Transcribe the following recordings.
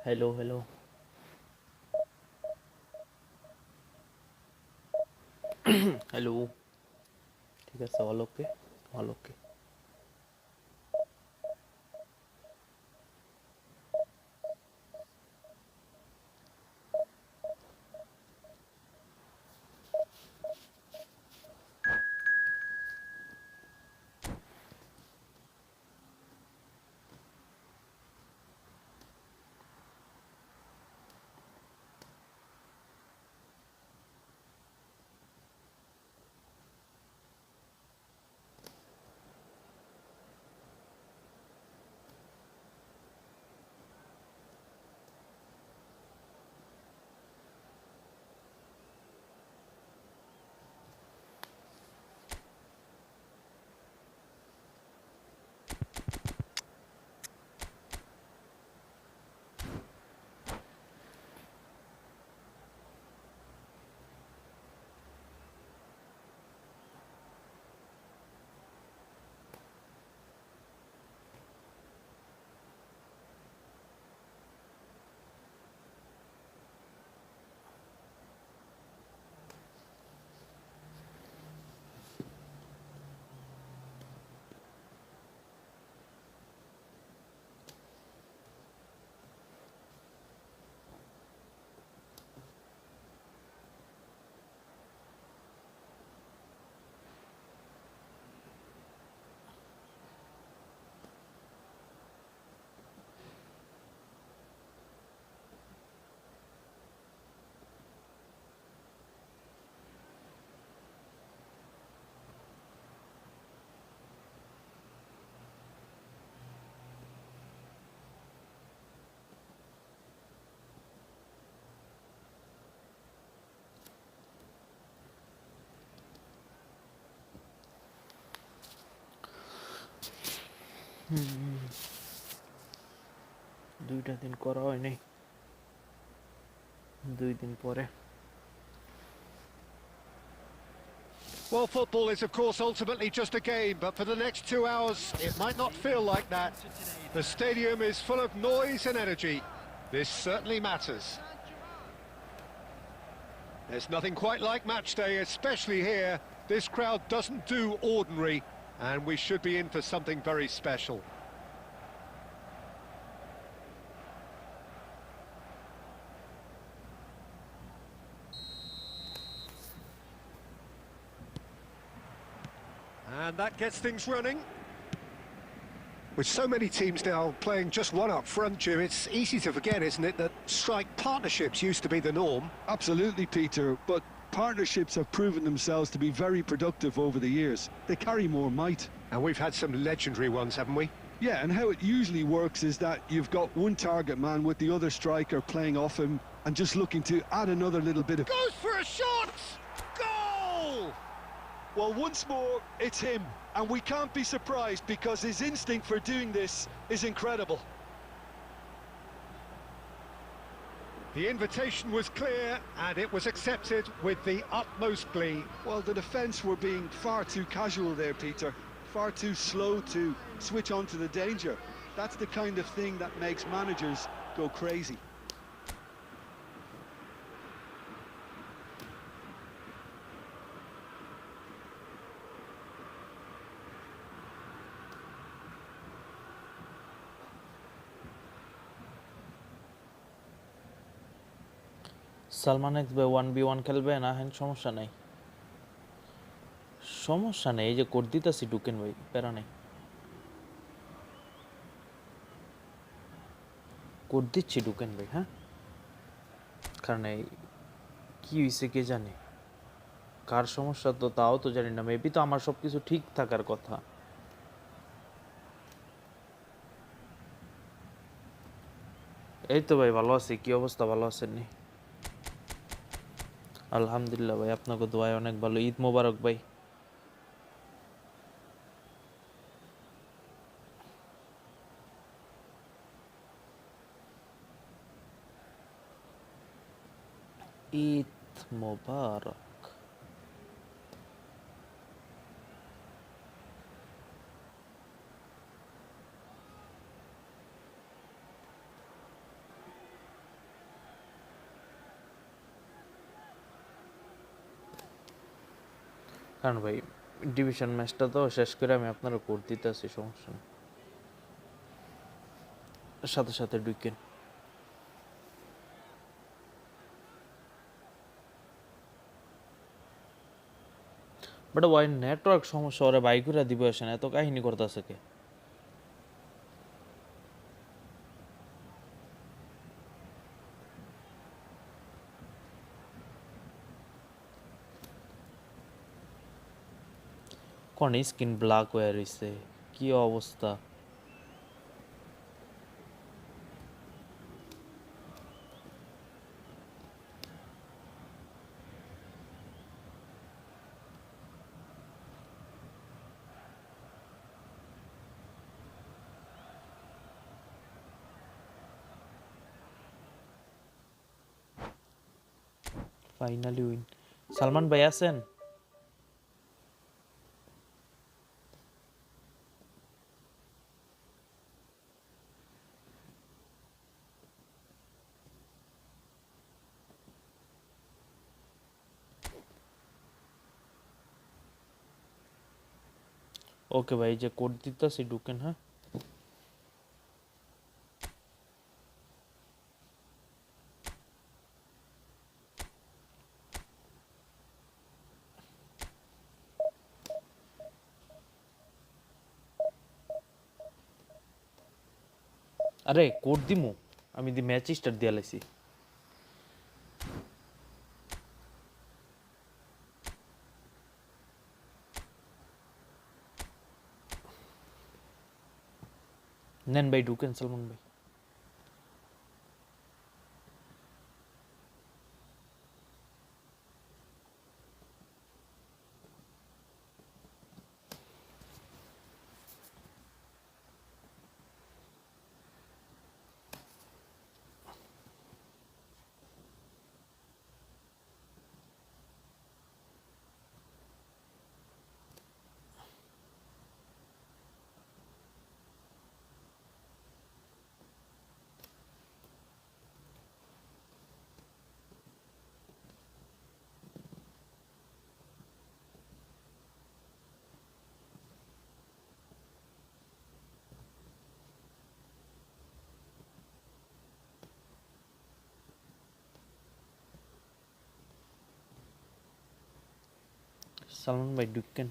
Hello hello hello ठीक है all okay all okay দুইটা দিন করা হয় নাই 2 দিন পরে Well, football is, of course, ultimately just a game, but for the next 2 hours, it might not feel like that. The stadium is full of noise and energy. This certainly matters. There's nothing quite like match day, especially here. This crowd doesn't do ordinary, and we should be in for something very special. And that gets things running. With so many teams now playing just one up front, Jim, it's easy to forget, isn't it, that strike partnerships used to be the norm. Absolutely, Peter, but partnerships have proven themselves to be very productive over the years. They carry more might. And we've had some legendary ones, haven't we? Yeah, and how it usually works is that you've got one target man with the other striker playing off him and just looking to add another little bit of... Goes for a shot! Goal! Well, once more, it's him. And we can't be surprised because his instinct for doing this is incredible. The invitation was clear and it was accepted with the utmost glee. Well, the defence were being far too casual there, Peter. Far too slow to switch on to the danger. That's the kind of thing that makes managers go crazy. Salman x ভাই 1v1 খেলবে না হ্যাঁ সমস্যা নেই এই যে code দিতেছি ঢুকেন ভাই প্যারা নেই কোড দিচ্ছি ঢুকেন ভাই হ্যাঁ কারণ এই কি হয়েছে কে জানে কার সমস্যা তো তাও তো জানি না মেবি তো আমার সবকিছু ঠিক থাকার কথা এই তো ভাই ভালো আছি কি অবস্থা ভালো আছেন নি আলহামদুলিল্লাহ ভাই আপনাকে দোয়ায় অনেক ভালো ঈদ মোবারক ভাই ঈদ মোবারক কারণ ভাই ডিভিশন ম্যাচটা তো শেষ করে আমি আপনারা কোড দিতে আছি, সমস্যা নেই, সাথে সাথে ঢুকেন। বাট ওয়াই নেটওয়ার্ক সমস্যা, ওরা বাইক করে দিব আসে না, এত কাহিনী করতেছে কে? কোন স্কিন ব্ল্যাক হয়ে রইছে, কি অবস্থা! Finally win. সালমান ভাই আছেন? ওকে ভাই, যে কোড দিতেছি ঢুকেন, হ্যাঁ? আরে কোড দিমু, আমি দি ম্যাচ স্টার্ট দিয়া লাইছি। নেন ভাই ঢুকেন সালমান ভাই। সালমান ভাই ঢুকেন।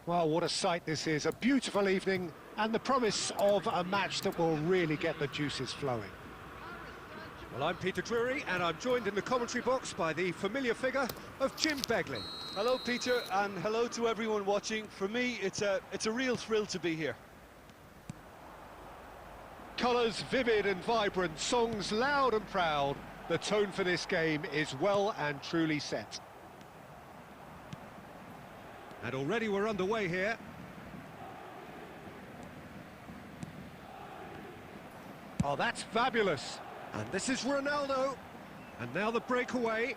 Well, what a sight this is. A beautiful evening and the promise of a match that will really get the juices flowing. Well, I'm Peter Drury, and I'm joined in the commentary box by the familiar figure of Jim Begley. Hello, Peter, and hello to everyone watching. For me, it's a real thrill to be here. Colours vivid and vibrant, songs loud and proud. The tone for this game is well and truly set. And already we're underway here. Oh, that's fabulous. And this is Ronaldo. And now the breakaway.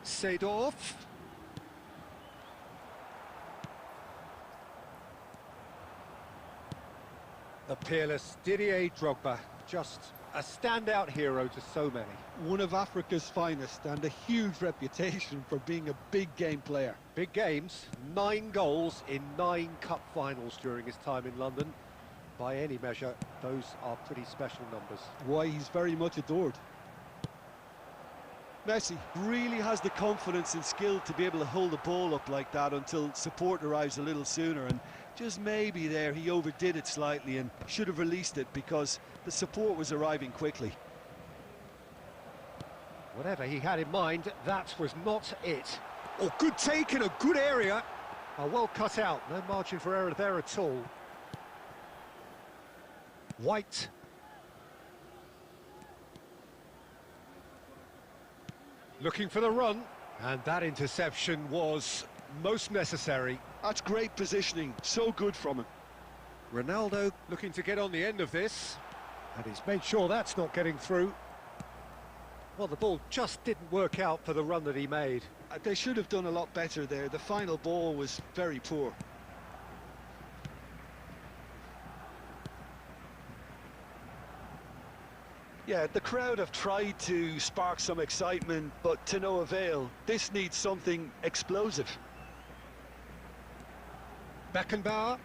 Seedorf. The peerless Didier Drogba. Just a standout hero to so many. One of Africa's finest and a huge reputation for being a big game player. Big games, 9 goals in 9 cup finals during his time in London. By any measure, those are pretty special numbers. Why, he's very much adored. Messi really has the confidence and skill to be able to hold the ball up like that until support arrives a little sooner, and just maybe there he overdid it slightly and should have released it because the support was arriving quickly. Whatever he had in mind, that was not it. Oh, good take in a good area. Oh, well cut out, no margin for error there at all. White. Looking for the run, and that interception was most necessary. That's great positioning, so good from him. Ronaldo looking to get on the end of this, and he's made sure that's not getting through. Well, the ball just didn't work out for the run that he made. They should have done a lot better there. The final ball was very poor. Yeah, the crowd have tried to spark some excitement, but to no avail. This needs something explosive. Beckenbauer.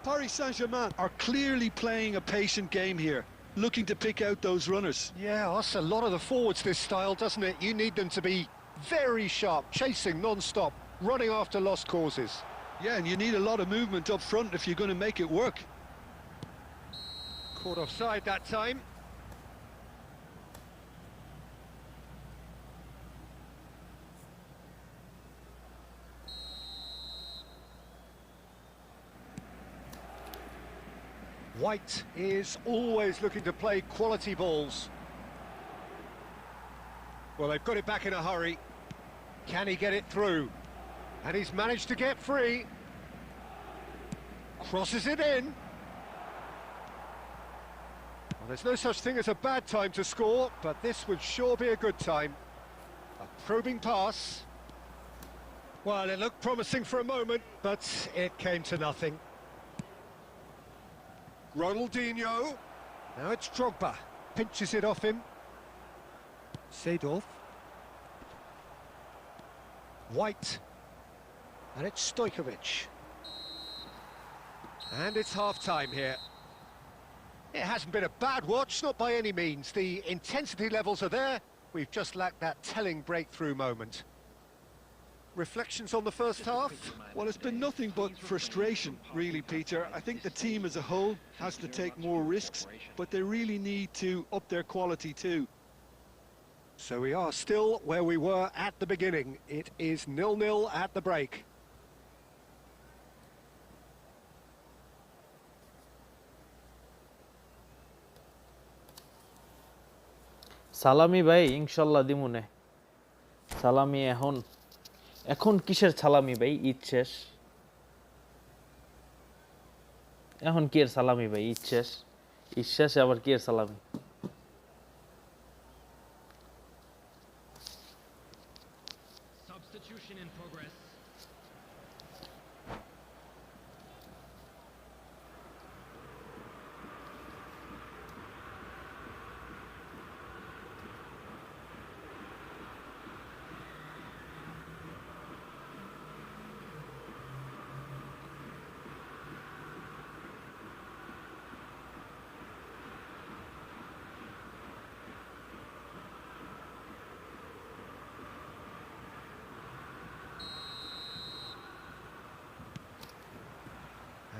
Paris Saint-Germain are clearly playing a patient game here, looking to pick out those runners. Yeah, that's a lot of the forwards, this style, doesn't it? You need them to be very sharp, chasing non-stop, running after lost causes. Yeah, and you need a lot of movement up front if you're going to make it work. Caught offside that time. White is always looking to play quality balls. Well, they've got it back in a hurry. Can he get it through? And he's managed to get free. Crosses it in. Well, there's no such thing as a bad time to score, but this would sure be a good time. A probing pass. Well, it looked promising for a moment, but it came to nothing. Ronaldinho. Now it's Drogba. Pinches it off him. Seedorf. White. And it's Stojkovic. And it's half-time here. It hasn't been a bad watch, not by any means. The intensity levels are there. We've just lacked that telling breakthrough moment. Reflections on the first half? Well, it's been nothing but frustration, really, Peter. I think the team as a whole has to take more risks, but they really need to up their quality too. So we are still where we were at the beginning. It is 0-0 at the break. সালামি ভাই ইনশাল্লাহ দিমুনে সালামি এখন কিসের সালামি ভাই ঈদ শেষ এখন কি এর সালামি ভাই ঈদ শেষে আবার কি এর সালামি Substitution in progress.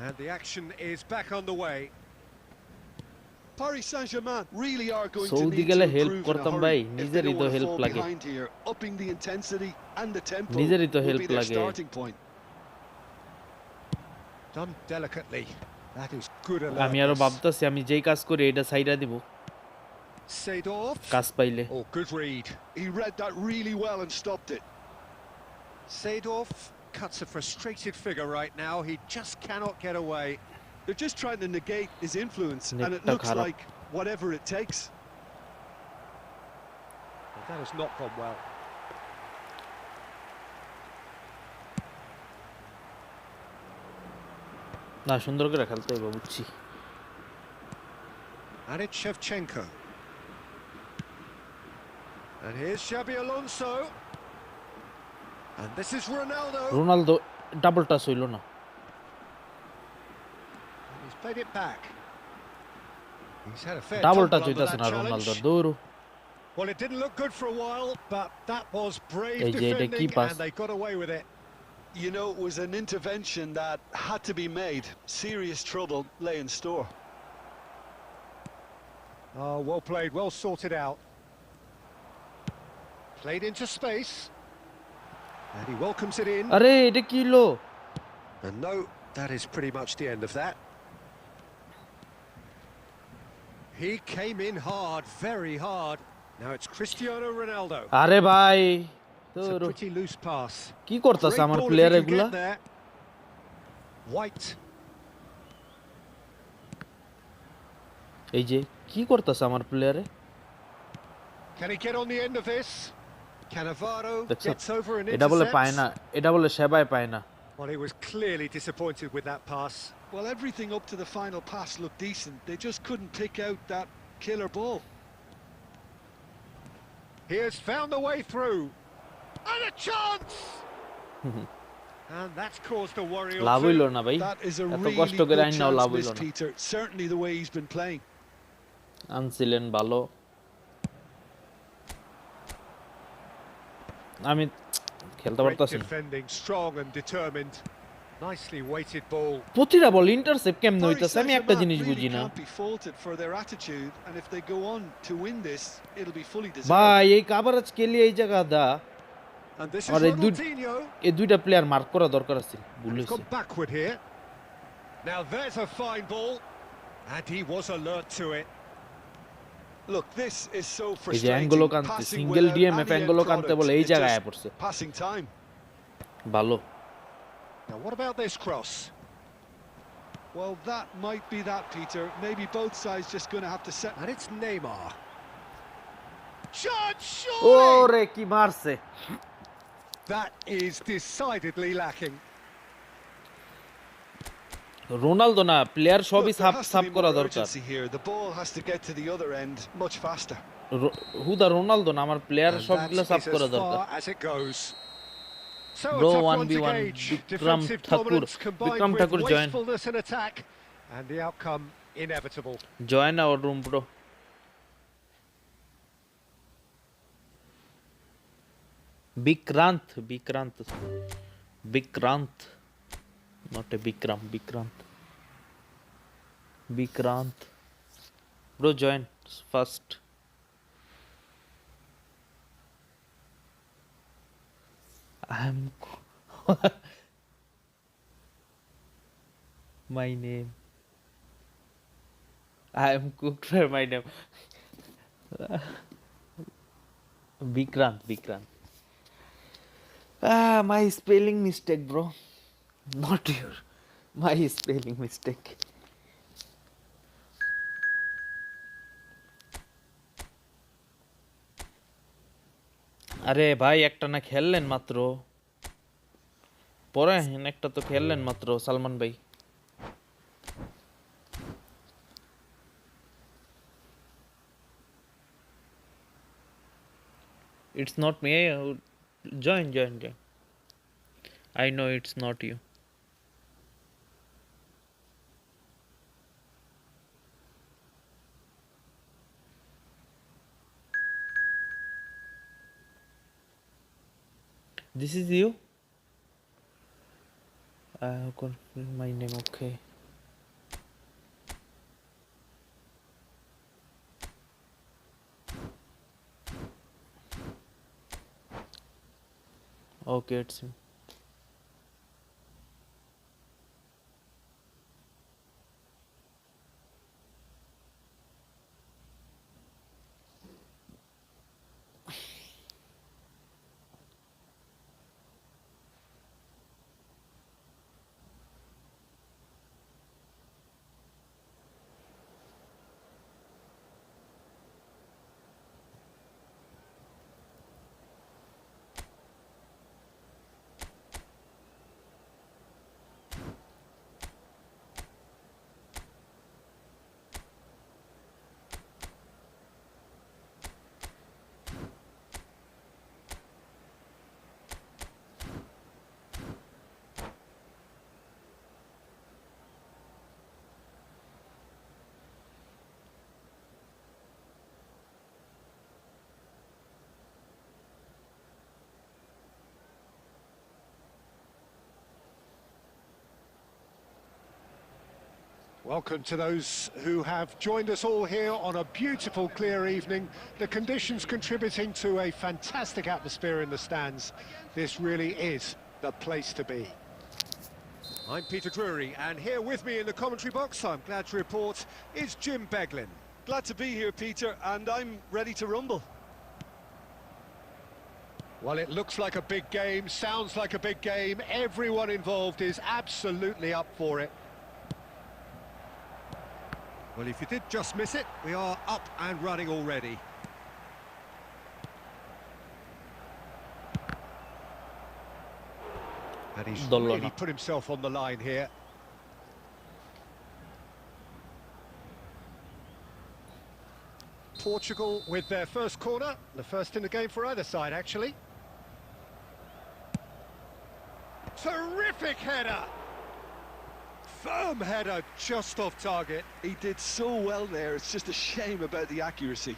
And the action is back on the way. Paris Saint-Germain really are going to Saudi need গেলে to help improve in a করতাম ভাই, hurry if they নিজেরই don't তো want to হেল্প fall লাগে, behind here. Upping the intensity and the tempo নিজেরই তো will help be their লাগে। starting point. Done delicately. That is good আমি আরো alertness. ভাবতাছি আমি যেই কাজ করি এটা সাইডা দিব Seedorf. কাজ পাইলে। Oh, good read. He read that really well and stopped it. Seedorf cuts a frustrated figure right now. He just cannot get away. They're just trying to negate his influence, and it নেটটা looks খারাপ। like whatever it takes. That has not gone well. না সুন্দর করে খেলতে হবে বুঝছি। And it's Shevchenko. And here's Xabi Alonso. And this is Ronaldo. Ronaldo double touch হইল না। And he's played it back. He's had a fair double touch tumble under হইতাছে that না রোনালদোর, challenge. দৌড়। Well, it didn't look good for a while, but that was brave এই যে এটা কি defending, pass? and they got away with it. You know, it was an intervention that had to be made. Serious trouble lay in store. Oh, well played, well sorted out. Played into space. And he welcomes it in. আরে এটা কি হলো? And no, that is pretty much the end of that. He came in hard, very hard. Now it's Cristiano Ronaldo. আরে ভাই It's a দৌড়। pretty loose pass. কি করতেছে Great আমার ball if player he can এগুলা? get there. White. এই যে কি করতেছে আমার প্লেয়ারে? Can he get on the end of this? Cannavaro দেখছো? gets over and এটা বলে পায় না, intercepts. এটা বলে সেবায় পায় না। Well, he was clearly disappointed with that pass. Well, everything up to the final pass looked decent. They just couldn't pick out that killer ball. He has found a way through. And a chance! And that's caused a worry or love two. হইল না ভাই, That is a এত really কষ্ট good করে আইনাও chance লাভ হইল missed, না। Peter. Certainly the way he's been playing. আনছিলেন ভালো, আমি খেলতে Great পারতাছি না। defending, strong and determined. Nicely weighted ball. প্রতিটা বল ইন্টারসেপ্ট কেমনে Paris হইতাছে আমি একটা জিনিস Saint-Germain বুঝি really না can't be faulted for their attitude, and if they go on to win this, it'll be fully deserved. ভাই এই কাভারেজ খেলি এই জায়গা দা And this is R Ronaldinho. এই দুইটা প্লেয়ার মার্ক করা দরকার আছে, ভুল And he's হইছে। gone backward here. Now there's a fine ball. And he was alert to it. Look, this is so এই যে frustrating. অ্যাঙ্গোলো কান্তে Passing single without DMF any end Angola কান্তে product. বলে এই It's জায়গায় just আয়া পড়ছে, passing time. ভালো। Now what about this cross? Well, that might be that, Peter. Maybe both sides just going to have to set. And it's Neymar. Chance, ওরে surely! কি মারছে! That is decidedly lacking. Ronaldo না, player Look, সবই there সাফ has to সাফ be করা more দরকার। urgency here. The ball has to get to the other end much faster. Huda Ronaldo না, আমার প্লেয়ার And সবগুলো that সাফ is করা as দরকার। far as it goes. So a Bro, tough one to 1v1 gauge. Bikram Defensive Thakur. dominance combined Bikram with Thakur join. wastefulness in attack, and the outcome inevitable. Join our room bro. Vikrant Vikrant Vikrant not a Vikram Vikrant Vikrant bro join first. I am my name. I am cooked for my name. Vikrant, Vikrant. Ah, my spelling mistake, bro. Not your. My spelling mistake. আরে ভাই একটা না খেললেন মাত্র, পরে একটা তো খেললেন মাত্র সালমান ভাই। It's not me. Join. I know it's not you. This is you? I have confirmed my name, okay. Okay, it's him. Welcome to those who have joined us all here on a beautiful, clear evening. The conditions contributing to a fantastic atmosphere in the stands. This really is the place to be. I'm Peter Drury, and here with me in the commentary box, I'm glad to report, is Jim Beglin. Glad to be here, Peter, and I'm ready to rumble. Well, it looks like a big game, sounds like a big game. Everyone involved is absolutely up for it. Well, if you did just miss it, we are up and running already. And he's really put himself on the line here. Portugal with their first corner, the first in the game for either side, actually. Terrific header! Firm header, just off target. He did so well there, it's just a shame about the accuracy.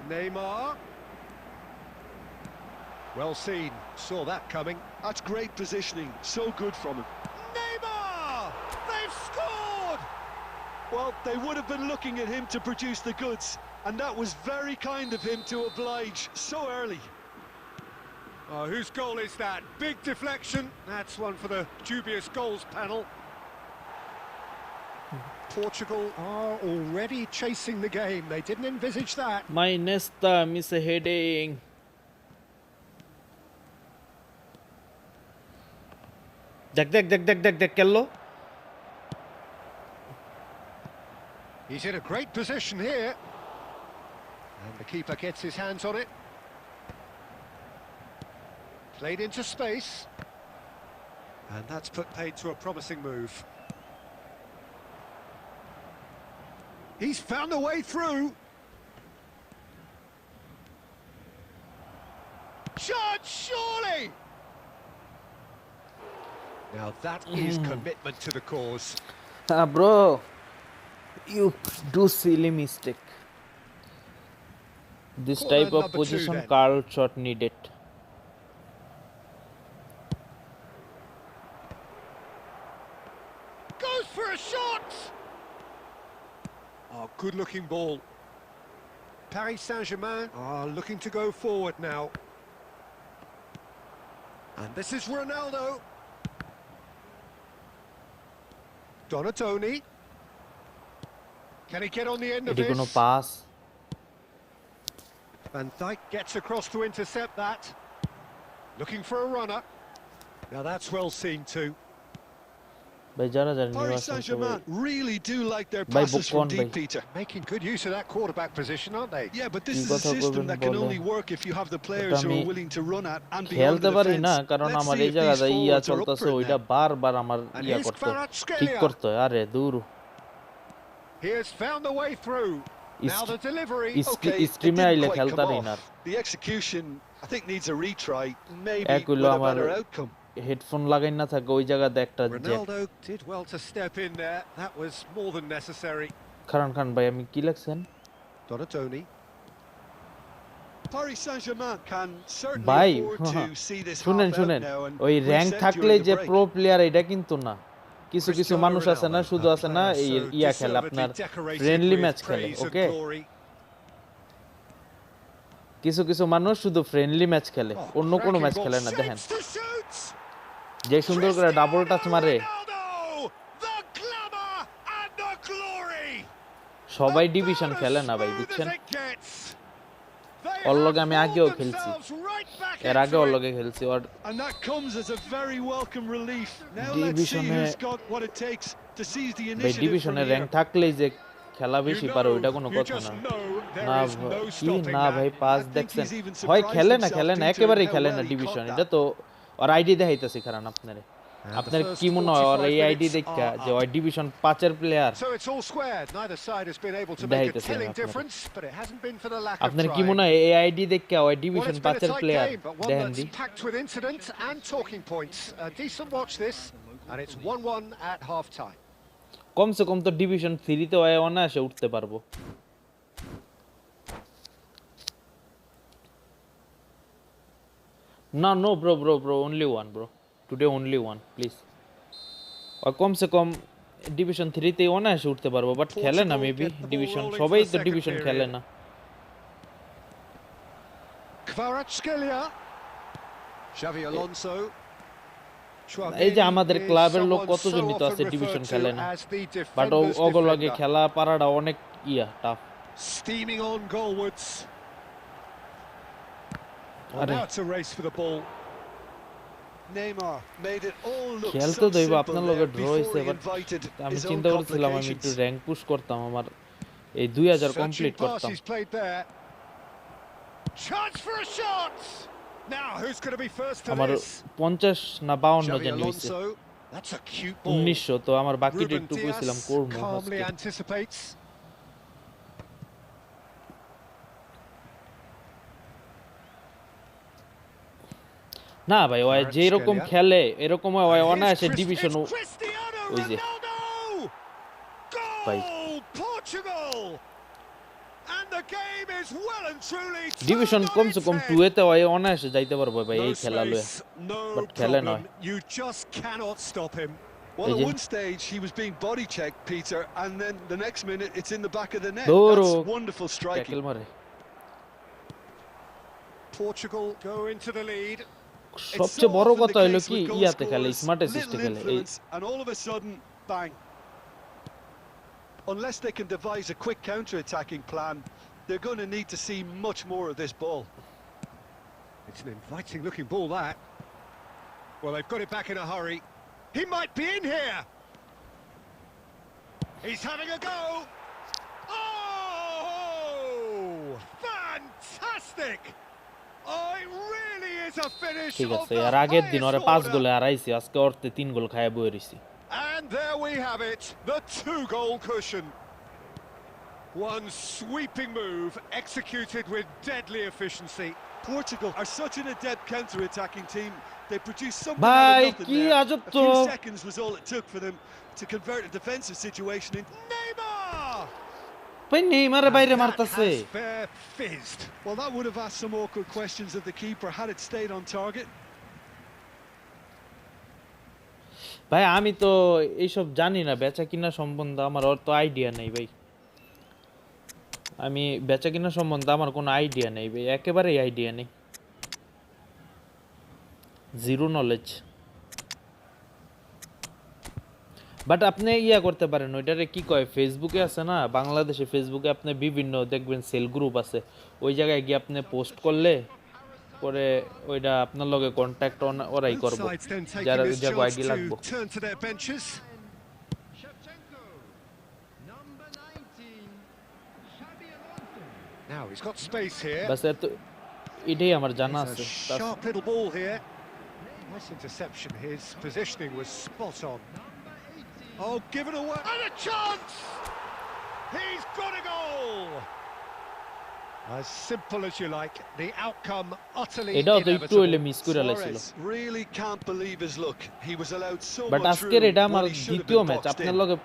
Neymar. Well seen, saw that coming. That's great positioning, so good from him. Neymar! They've scored! Well, they would have been looking at him to produce the goods, and that was very kind of him to oblige so early. Oh, whose goal is that? Big deflection. That's one for the dubious goals panel. Portugal are already chasing the game. They didn't envisage that. My Nesta misheading. দেখ kello. He's in a great position here. And the keeper gets his hands on it. Played into space. And that's put paid to a promising move. He's found a way through. Shot, surely! Now that is commitment to the cause. Bro, you do silly mistake. This Corner type of number position, 2 then. Carl shot needed. Goes for a shot! Oh, good-looking ball. Paris Saint-Germain are looking to go forward now. And this is Ronaldo. Donatoni. Can he get on the end of It is this? gonna pass. Van Dijk gets across to intercept that. Looking for a runner. Now that's well seen too. By jara jara Paris Saint-Germain really do like their By passes from Buffon, deep, by. Peter. Making good use of that quarterback position, aren't they? Yeah, but this কি is a কথা system বলবেন that can বলেন? only work if you have the players who আমি are willing to run at and beyond খেলতে the পারি defence. না কারণ Let's আমার see এই if these জায়গায় ইয়া forwards are up চলতেছে for it ওইটা now. বারবার আমার And ইয়া here's করতে হয়, Kvaratskhelia. ঠিক করতে হয় আরে দূর He has found the way through. Now the delivery. Okay, it স্ট্রিমে didn't আইলে quite খেলতে come পারি off. না The execution, I think, needs a retry, maybe এক হইলো with a আমার better outcome. হেডফোন লাগাই না থাকে ওই জায়গাতে একটা Jack Ronaldo did well to step in there. That was more than necessary. খান ভাই আমি কি লাগছেন Donatoni. Paris Saint-Germain can certainly ভাই afford to see this শুনেন half out শুনেন now and ওই র‍্যাঙ্ক reset থাকলে during the যে break. প্রো প্লেয়ার এটা কিন্তু না কিছু কিছু Cristiano মানুষ আছে না Ronaldo, শুধু a আছে না player এই so ইয়া খেলে deservedly আপনার decorated ফ্রেন্ডলি with ম্যাচ খেলে praise and ওকে glory. কিছু কিছু মানুষ শুধু ফ্রেন্ডলি ম্যাচ খেলে Oh, অন্য কোনো cracking ম্যাচ ball, খেলে না দেখেন shapes to shoot! যে সুন্দর করে ডাবল টাচ Cristiano মারে Ronaldo! The glamour and the glory! সবাই ডিভিশন About as খেলে না ভাই smooth বুঝছেন as it gets. They or have লগে আমি pulled আগেও খেলছি themselves right back এর আগে into ওর it. লগে খেলছি ওর And that comes as a very welcome relief. Now let's see ডিভিশনে who's got what it takes to seize the ভাই initiative from ডিভিশনে here. র‍্যাঙ্ক থাকলেই যে খেলা You বেশি পারে ওইটা কোনো know, you কথা just না know না there is no কি stopping না ভাই that. পাস I think দেখছেন he's even হয় surprised খেলে না himself, খেলে না Peter, একেবারেই how খেলে well না he ডিভিশন caught এটা that. তো ওর আইডি দেখাইতেছি কারণ আপনারে And the আপনার first কি মনে হয় ওর 45 এই আইডি minutes দেখা are যে up. ওই ডিভিশন 5 এর player So it's all squared. Neither side has been able to make a দেখাইতেছি আমি telling আপনারে difference, but it hasn't been for the lack of আপনার কি trying. মনে হয় এই আইডি দেখা ওই Well, division it's been 5 a এর tight player game, but one দেখেন that's the packed with incident and talking points. A decent watch this, and it's 1-1 at half-time. কমসে কম তো ডিভিশন 3 তে ওই অনায়াসে উঠতে পারবো না no bro only one bro today only one please আর কমসে কম ডিভিশন 3 তে অনায়াসে উঠতে পারবো বাট খেলে না মেবি ডিভিশন সবাই তো ডিভিশন খেলে না Kvaratskhelia, Xavi Alonso. এই যে আমাদের ক্লাবের লোক কতজনই তো আছে ডিভিশন খেলে না বাট ওগুলোকে খেলা পারাটা অনেক ইয়া টাফ Steaming on goalwards. আরে Now it's a race for the ball. Neymar made it all look খেলতে so দইব simple আপনার there লগে ড্র before হইছে he বাট invited আমি his own চিন্তা করছিলাম আমি একটু complications. র‍্যাঙ্ক পুশ করতাম আমার এই 2000 Searching কমপ্লিট pass করতাম he's played there. Chance for a shot. Now who's going to be first to আমার this? 50 না 52 Xavi জানি হইছে Alonso. That's a cute ball. 1900 তো আমার বাকিটা Ruben একটু Dias কইছিলাম করব calmly আজকে anticipates. না ভাই ওই যে এরকম খেলে এরকম ওই অনায়াসে ডিভিশন ওই যে ভাই ডিভিশন কমসে কম 2 এতে ওই অনায়াসে যাইতে পারবো ভাই এই খেলা লয়ে বাট খেলে নয় You just cannot stop him. Well, at one stage he was being body checked, Peter, and then the next minute it's in the back of the net. That's wonderful striking. Tackle মারে Portugal go into the lead. সবচেয়ে বড় কথা হলো কি ইয়াতে খেলে smart অ্যাসিস্টে খেলে এই and all of a sudden bang. Unless they can devise a quick counter-attacking plan, they're going to need to see much more of this ball. It's an inviting looking ball that. Well, they've got it back in a hurry. He might be in here. He's having a go. Oh! Fantastic! Oh, it really is a finish ঠিক of আছে the আর আগের দিন ওরে 5 highest গোলে order. হারাইছি আজকে ওরতে 3 গোল খায় বই রইছি And there we have it, the 2-goal cushion. One sweeping move executed with deadly efficiency. Portugal are such an adept counter-attacking team. They produce something ভাই out of কি nothing there. আজব A তো few seconds was all it took for them to convert a defensive situation into Neymar! ভাই নেইমারে বাইরে That মারতাছে has fair fizzed. Well, that would have asked some awkward questions of the keeper had it stayed on target. ভাই আমি তো এইসব জানি না বেচা কিনা সম্বন্ধে আমার অত আইডিয়া নেই ভাই আমি বেচা কিনা সম্বন্ধে আমার কোনো আইডিয়া নেই ভাই একেবারেই আইডিয়া নেই জিরো নলেজ বাট আপনি ইয়া করতে পারেন ওইটারে কি কয় ফেসবুকে আছে না বাংলাদেশে ফেসবুকে আপনি বিভিন্ন দেখবেন সেল গ্রুপ আছে ওই জায়গায় গিয়ে আপনি পোস্ট করলে পরে ওইটা আপনার লগে কন্টাক্ট ওরাই করব Both sides then taking যারা this যাগো chance আইডি লাগবো to turn to their benches. Now he's got space here. বাস এত এটাই আমার জানা It's আছে a sharp little ball here. Nice interception. His positioning was spot on. Oh, given away. And a chance! He's got a goal! As simple as you like. The outcome utterly এটাও তো একটু হইলে inevitable. Miss করে লাইছিল Suarez really can't believe his luck. He was allowed so but much আজকের room এটা আমার when he should have দ্বিতীয় been match boxed আপনার in. লগে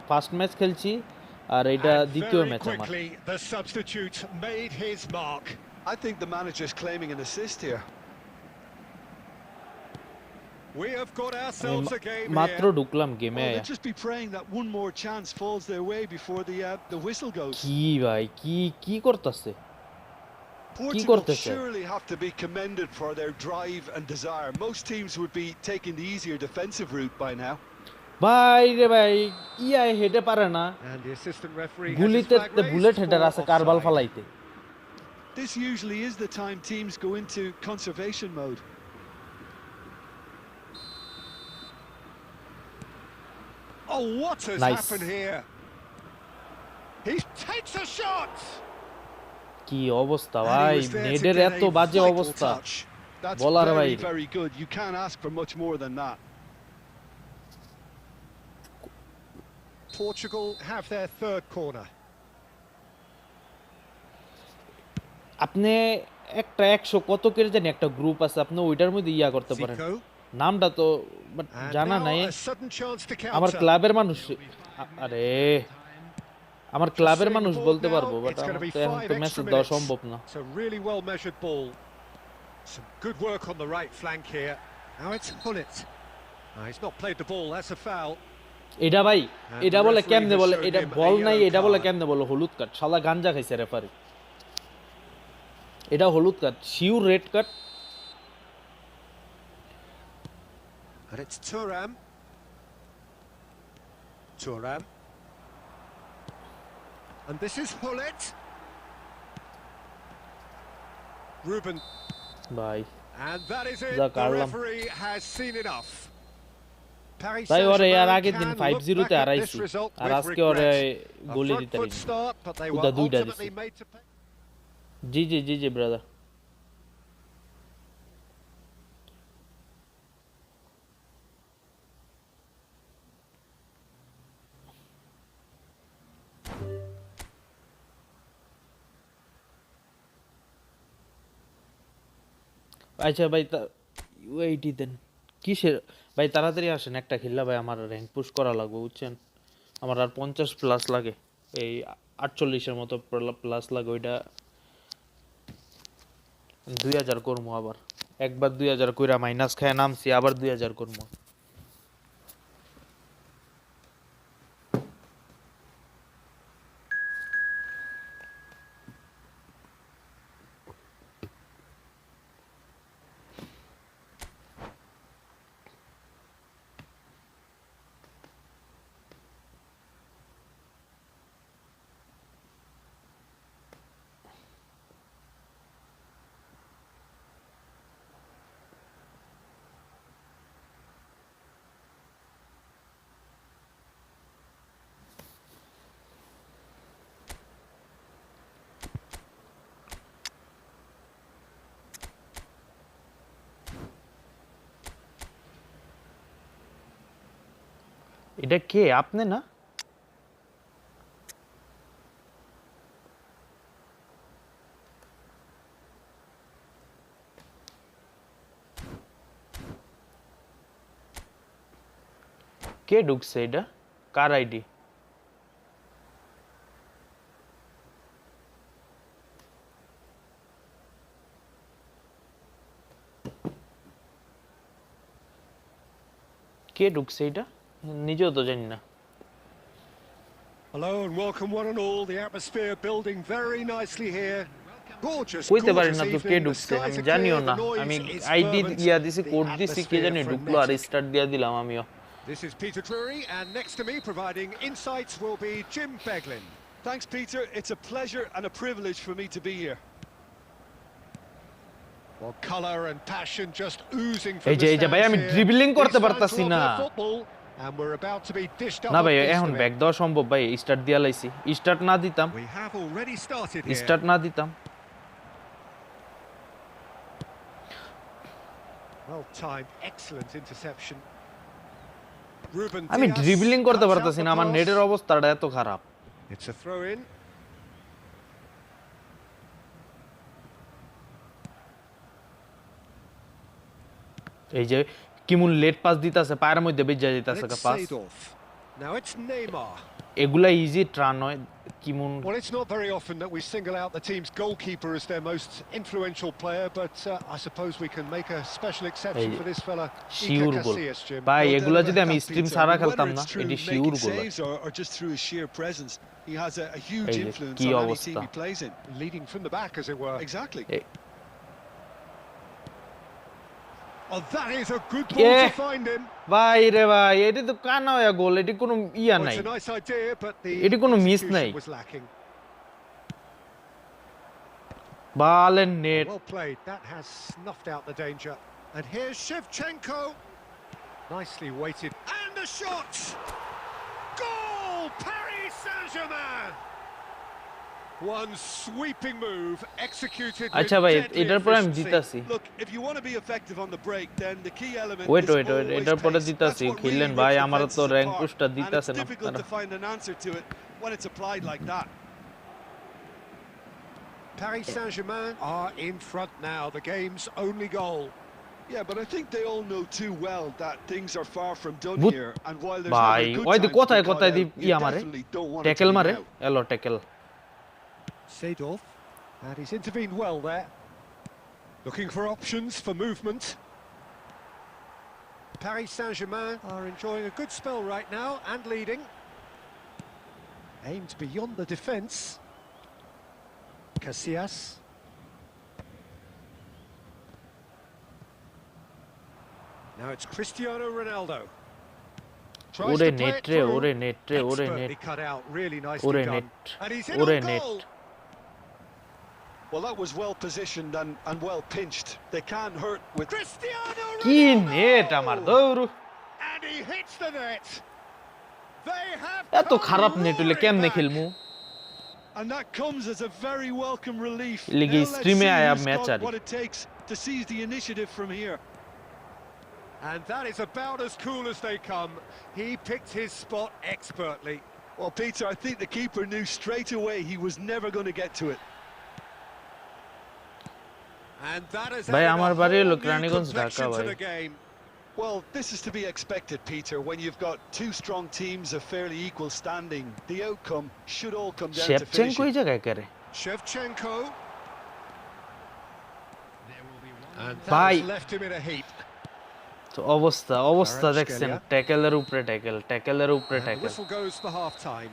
ফার্স্ট ম্যাচ খেলছি আর এটা And দ্বিতীয় very ম্যাচ আমার quickly, the substitute made his mark. I think the manager's claiming an assist here. We have got ourselves a game মাত্র here. ঢুকলাম গেমে Oh, আয়া they'll just be praying that one more chance falls their way before the whistle goes. কি ভাই কি কি করতেছে কি Portugal করতেছে surely have to be commended for their drive and desire. Most teams would be taking the easier defensive route by now. ভাই রে ভাই ইয়া হেডে পারে না And the assistant referee has his গুলিতে flag bullet raised header for আছে কারবাল offside. ফালাইতে This usually is the time teams go into conservation mode. Oh, what has Nice. happened here? He takes a shot. কি অবস্থা And he ভাই was there to নেডের get এত a বাজে vital অবস্থা touch. That's বলার very, বাইরে very good. You can't ask for much more than that. Portugal have their third corner. আপনি একটা 100 কত করে জানি একটা গ্রুপ আছে আপনি ওইটার মধ্যে ইয়া করতে পারেন Zico. নামটা তো বাট And জানা now নাই a sudden chance to আমার counter. ক্লাবের মানুষ আরে আমার ক্লাবের মানুষ বলতে পারবো but It's going to be এখন 5 তো extra মেসেজ দেওয়া minutes. সম্ভব না It's a really well measured ball. Some good work on the right flank here. Now it's Hullet. He's not played the ball, that's a foul. এটা ভাই And এটা the বলে referee কেমনে has বলে shown এটা him a বল নাই yellow এটা বলে card. কেমনে বলে হলুদ কার্ড শালা গাঞ্জা খাইছে রেফারি এটা হলুদ card sure red card And it's Thuram. Thuram. And this is Hullet. Ruben. ভাই And that is it. যা The কাটলাম referee has seen enough. Paris তাই ওরে আর Saint-Germain আগের দিন can 5-0 look তে back at হারাইছি this result R with আজকে ওরে regret. A গোলি front দিতে foot পারিনি start, but they were উদা দুইটা ultimately দিছি made to pay. G G G G brother আচ্ছা ভাই ওইটি দেন কিসের ভাই তাড়াতাড়ি আসেন একটা খেললা ভাই আমার র্যাঙ্ক পুশ করা লাগবে বুঝছেন আমার আর 50 প্লাস লাগে এই 48 মতো প্লাস লাগে ওইটা 2000 করবো আবার একবার 2000 কইরা মাইনাস খায় নামছি আবার 2000 করবো এটা কে আপনি না কে ঢুকছে এটা কার আইডি কে ঢুকছে এটা নিজেও তো জানি না Hello and welcome one and all. The atmosphere building very nicely here. Gorgeous, কইতে পারি gorgeous না তো কে evening. The ঢুকছে skies আমি are জানিও clear, না the আমি noise is আইডি fervent, দিয়া দিছি the কোড দিছি কে জানি atmosphere ঢুকলো আর frenetic. স্টার্ট দিয়া দিলাম আমিও This is Peter Drury, and next to me providing insights will be Jim Beglin. Thanks, Peter. It's a pleasure and a privilege for me to be here. Well, colour and passion just oozing এই from যে the এই যে ভাই stands আমি here. Dribbling করতে These fans পারতাছি love না their football, and we're about to be dished up না a ভাই piece এখন of it. ব্যাক দেওয়া সম্ভব ভাই স্টার্ট দিয়া লাইছি স্টার্ট না দিতাম We have already started here. Start না দিতাম Well timed, excellent interception. Ruben আমি Dias ড্রিবলিং করতে cuts out পারতাছি the না আমার pass. নেটের অবস্থাটা এত খারাপ It's a throw in. এই যে কিমুন লেট পাস দিতাছে পায়ের মধ্যে বেজে And দিতাছে it's pass Seedorf. Now it's Neymar. এগুলা ইজি ট্রান হয় কিমন Well, it's not very often that we single out the team's goalkeeper as their most influential player, but I suppose we can make a special exception for this fella, Iker sure goal Casillas, Jim. ভাই No এগুলা doubt যদি about আমি that, stream Peter. ছাড়া I mean, খেলতাম whether না it's through এটি sure making goal saves or just through his sheer presence, he has a huge এই যে influence কি on any অবস্থা team he plays in. Leading from the back, as it were. Exactly. Oh, that is a good ball Yeah. to find him. ভাই রে ভাই এটি তো কানা হয়ে গোল এটি কোনো ইয়া Well, নাই it's a nice idea, but the এটি কোনো মিস নাই execution was lacking. বালের net Well played. That has snuffed out the danger. And here's Shevchenko. Nicely weighted. And the shot! Goal! Paris Saint-Germain! One sweeping move executed with আচ্ছা ভাই deadly এটার পরে আমি efficiency. জিতাছি Look, if you want to be effective on the break, then the key element Wait, is wait, wait, always এটার পরে pace. জিতাছি That's what খেললেন really ভাই rips আমার তো defenses rank apart. পুশটা And দিতাছে it's না difficult আপনারা to find an answer to it when it's applied like that. Paris Saint-Germain are in front now. The game's only goal. Yeah, but I think they all know too well that things are far from done But- here, and while there's ভাই never good ওই যে times to কোথায় be কোথায় caught the out, E you আমারে definitely don't want it to tackle be মারে now. এলো tackle Seedorf, and he's intervened well there. Looking for options for movement. Paris Saint-Germain are enjoying a good spell right now and leading. Aimed beyond the defence. Casillas. Now it's Cristiano Ronaldo. Tries ওরে to play net it রে through. ওরে net রে ওরে net Expertly cut out, really nicely ওরে done. Net And he's in ওরে on net goal. Well, that was well positioned and well pinched. They can't hurt with. Cristiano কি Ronaldo! Net আমার দৌড় And he hits the net. They have এত খারাপ net হইলে কেমনে খেলমু And that comes as a very welcome relief. লিগে Now let's স্ট্রিমে see আয়া who's match got আরি what it takes to seize the initiative from here. And that is about as cool as they come. He picked his spot expertly. Well, Peter, I think the keeper knew straight away he was never going to get to it. And that is ভাই added আমার a বাড়ি whole হলো new Raniganj Dhaka complexion to ভাই the game. Well, this is to be expected, Peter. When you've got two strong teams of fairly equal standing, the outcome should all come down to শেভচেনকো এই finishing. জায়গায় করে Shevchenko. And Bye. that has left him in a heap. তো অবস্থা অবস্থা Kvaratskhelia. দেখছেন ট্যাকেলের উপরে tackle ট্যাকেলের উপরে And the tackle whistle goes for half-time.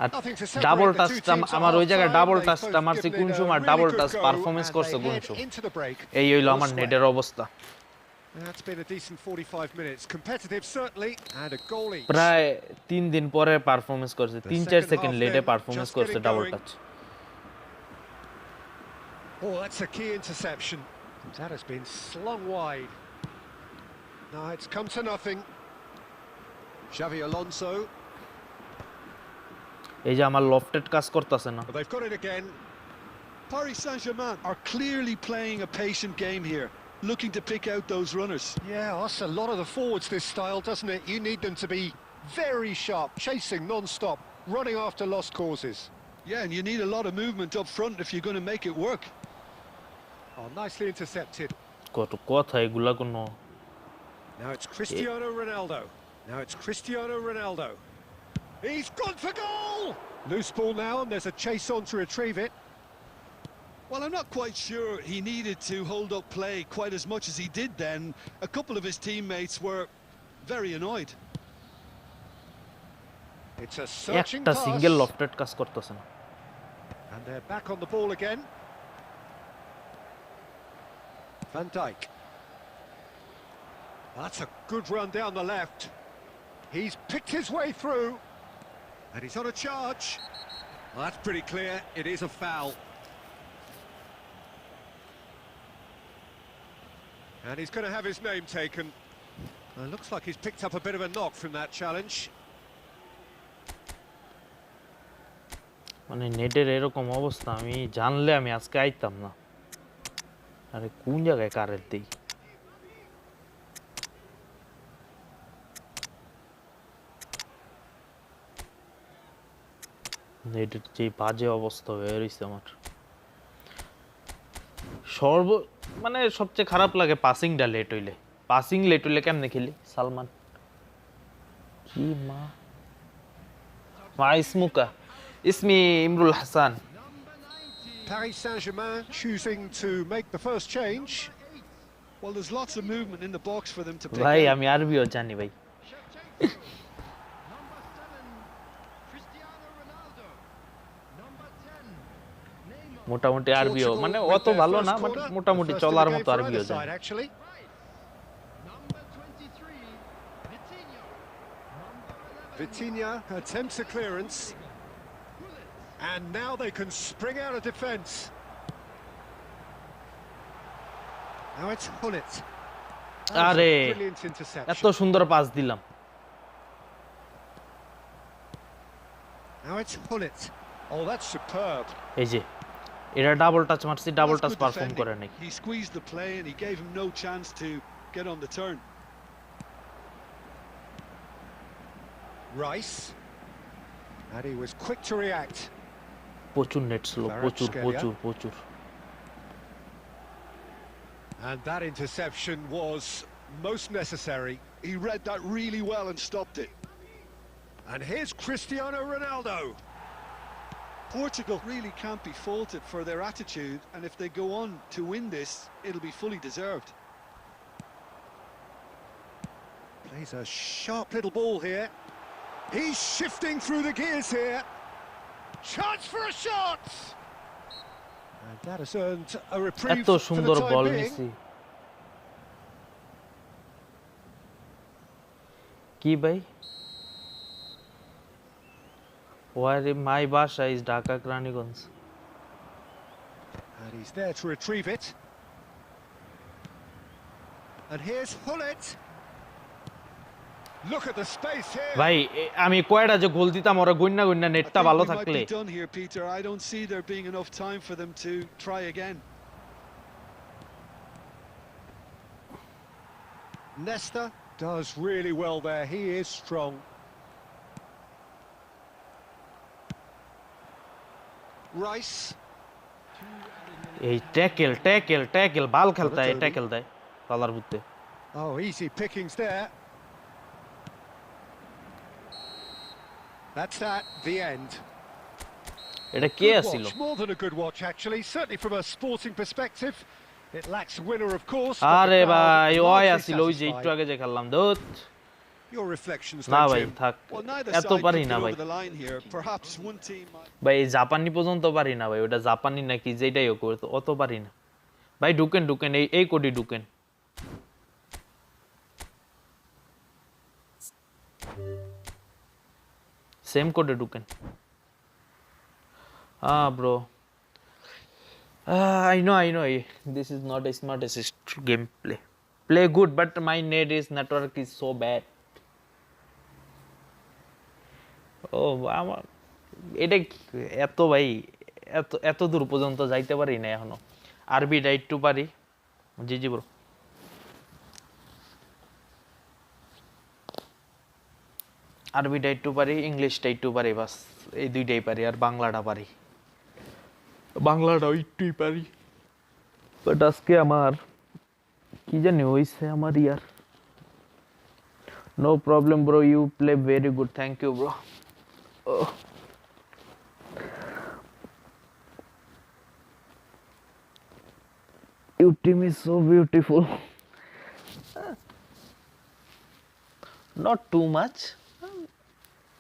আর Nothing to separate double the two টাচটা teams at আমার ওই জায়গায় half-time. ডাবল They've টাচটা both মারছি given কোন it a সময় really ডাবল good টাচ go, পারফরম্যান্স and করছে they কোন head সময় into the break. এই হইলো No আমার sweat. নেটের অবস্থা That's been a decent 45 minutes. Competitive, certainly, and a goal each. প্রায় 3 দিন পরে পারফরম্যান্স করছে The 3-4 second সেকেন্ড half লেটে then, পারফরম্যান্স just করছে getting double going. Touch Oh, that's a key interception. That has been slung wide. No, it's come to nothing. Xavi Alonso, এই যে আমার lofted কাজ করতেছে না but they've got it again. Paris Saint-Germain are clearly playing a patient game here, looking to pick out those runners. Yeah, that's a lot of the forwards, this style, doesn't it? You need them to be very sharp, chasing non-stop, running after lost causes. Yeah, and you need a lot of movement up front if you're going to make it work. Oh, nicely intercepted. কত কথা এগুলা কোনো Now it's Cristiano Ronaldo. Now it's Cristiano Ronaldo. He's gone for goal! Loose ball now, and there's a chase on to retrieve it. Well, I'm not quite sure he needed to hold up play quite as much as he did then. A couple of his teammates were very annoyed. It's a searching একটা pass. Single lofted কাজ করতেছে না And they're back on the ball again. Van Dijk. That's a good run down the left. He's picked his way through. And he's on a charge. Well, that's pretty clear. It is a foul. And he's going to have his name taken. It looks like he's picked up a bit of a knock from that challenge. মানে নেটের এরকম অবস্থা আমি জানলে আমি আজকে আইতাম না আরে কোন জায়গায় কারেন্ট দেই নেটের যে বাজে অবস্থা হয়ে রয়েছে আমার মানে সবচেয়ে খারাপ লাগে পাসিংটা লেট হইলে কেমনে খেলি সালমান কি মা مع اسمك اسمي إمرul Hassan. Paris Saint-Germain choosing to make the first change. Well, there's lots of movement in the box for them to pick ভাই out. আমি আরবিও জানি ভাই মোটামুটি আরবিও মানে Portugal with অত their ভালো first না বাট corner, the মোটামুটি first in the চলার game মতো for আরবিও either জানি side, actually. Vitinha attempts a clearance, and now they can spring out of defence. Now it's Hullet. That was আরে a brilliant এত interception. সুন্দর pass দিলাম Now it's Hullet. Oh, that's superb. এই যে এরা double touch মারছি double That's touch good perform defending. করে নাই He squeezed the play and he gave him no chance to get on the turn. Rice. And he was quick to react. প্রচুর net slow প্রচুর প্রচুর প্রচুর And that interception was most necessary. He read that really well and stopped it. And here's Cristiano Ronaldo. Portugal really can't be faulted for their attitude, and if they go on to win this, it'll be fully deserved. Plays a sharp little ball here. He's shifting through the gears here. Chance for a shot! And that has earned a reprieve এত for the সুন্দর বল time নিছি being. কি ভাই Where my Basha is Dhaka Kraniganj. And he's there to retrieve it. And here's Hullet. Look at the space here. ভাই আমি কয়টা যে গোল দিতাম ওরা গইন্না গইন্না I নেটটা think ভালো we might থাকলে be done here, Peter. I don't see there being enough time for them to try again. Nesta does really well there. He is strong. Rice. এই ট্যাকেল ট্যাকেল ট্যাকেল বাল খেলতা है tackle দেয় পালার বুতে Oh, easy pickings there. That's that, the end. এটা কে Good আছিল watch, more than a good watch actually, certainly from a sporting perspective. It lacks a winner, of course. but the আরে crowd ভাই ওই largely আছিল ওই যে একটু satisfied. আগে যে খেললাম দোত Your reflections, না then, ভাই Jim. থাক Well, neither এত side পারি could না get ভাই over the line here. Perhaps one team might... ভাই এই জাপানি পর্যন্ত পারি না ভাই ওটা জাপানি নাকি যেটাই হোক অত পারি না ভাই ঢুকেন ঢুকেন এই এই কোডি ঢুকেন সেম কোডে ঢুকেন bro I know this is not a smart assist gameplay play good but my network is so bad আমার এটা এত ভাই এত এত দূর পর্যন্ত যাইতে পারি না এখনো আরবি একটু পারি জি জি ব্রো আরবিটা একটু পারি ইংলিশটা একটু পারি বাস এই দুইটাই পারি আর বাংলাটা পারি বাংলাটাও একটুই পারি বাট আজকে আমার কি জানি হইছে আমার ইয়ার no problem bro you play very good thank you bro Your team is so beautiful. Not too much.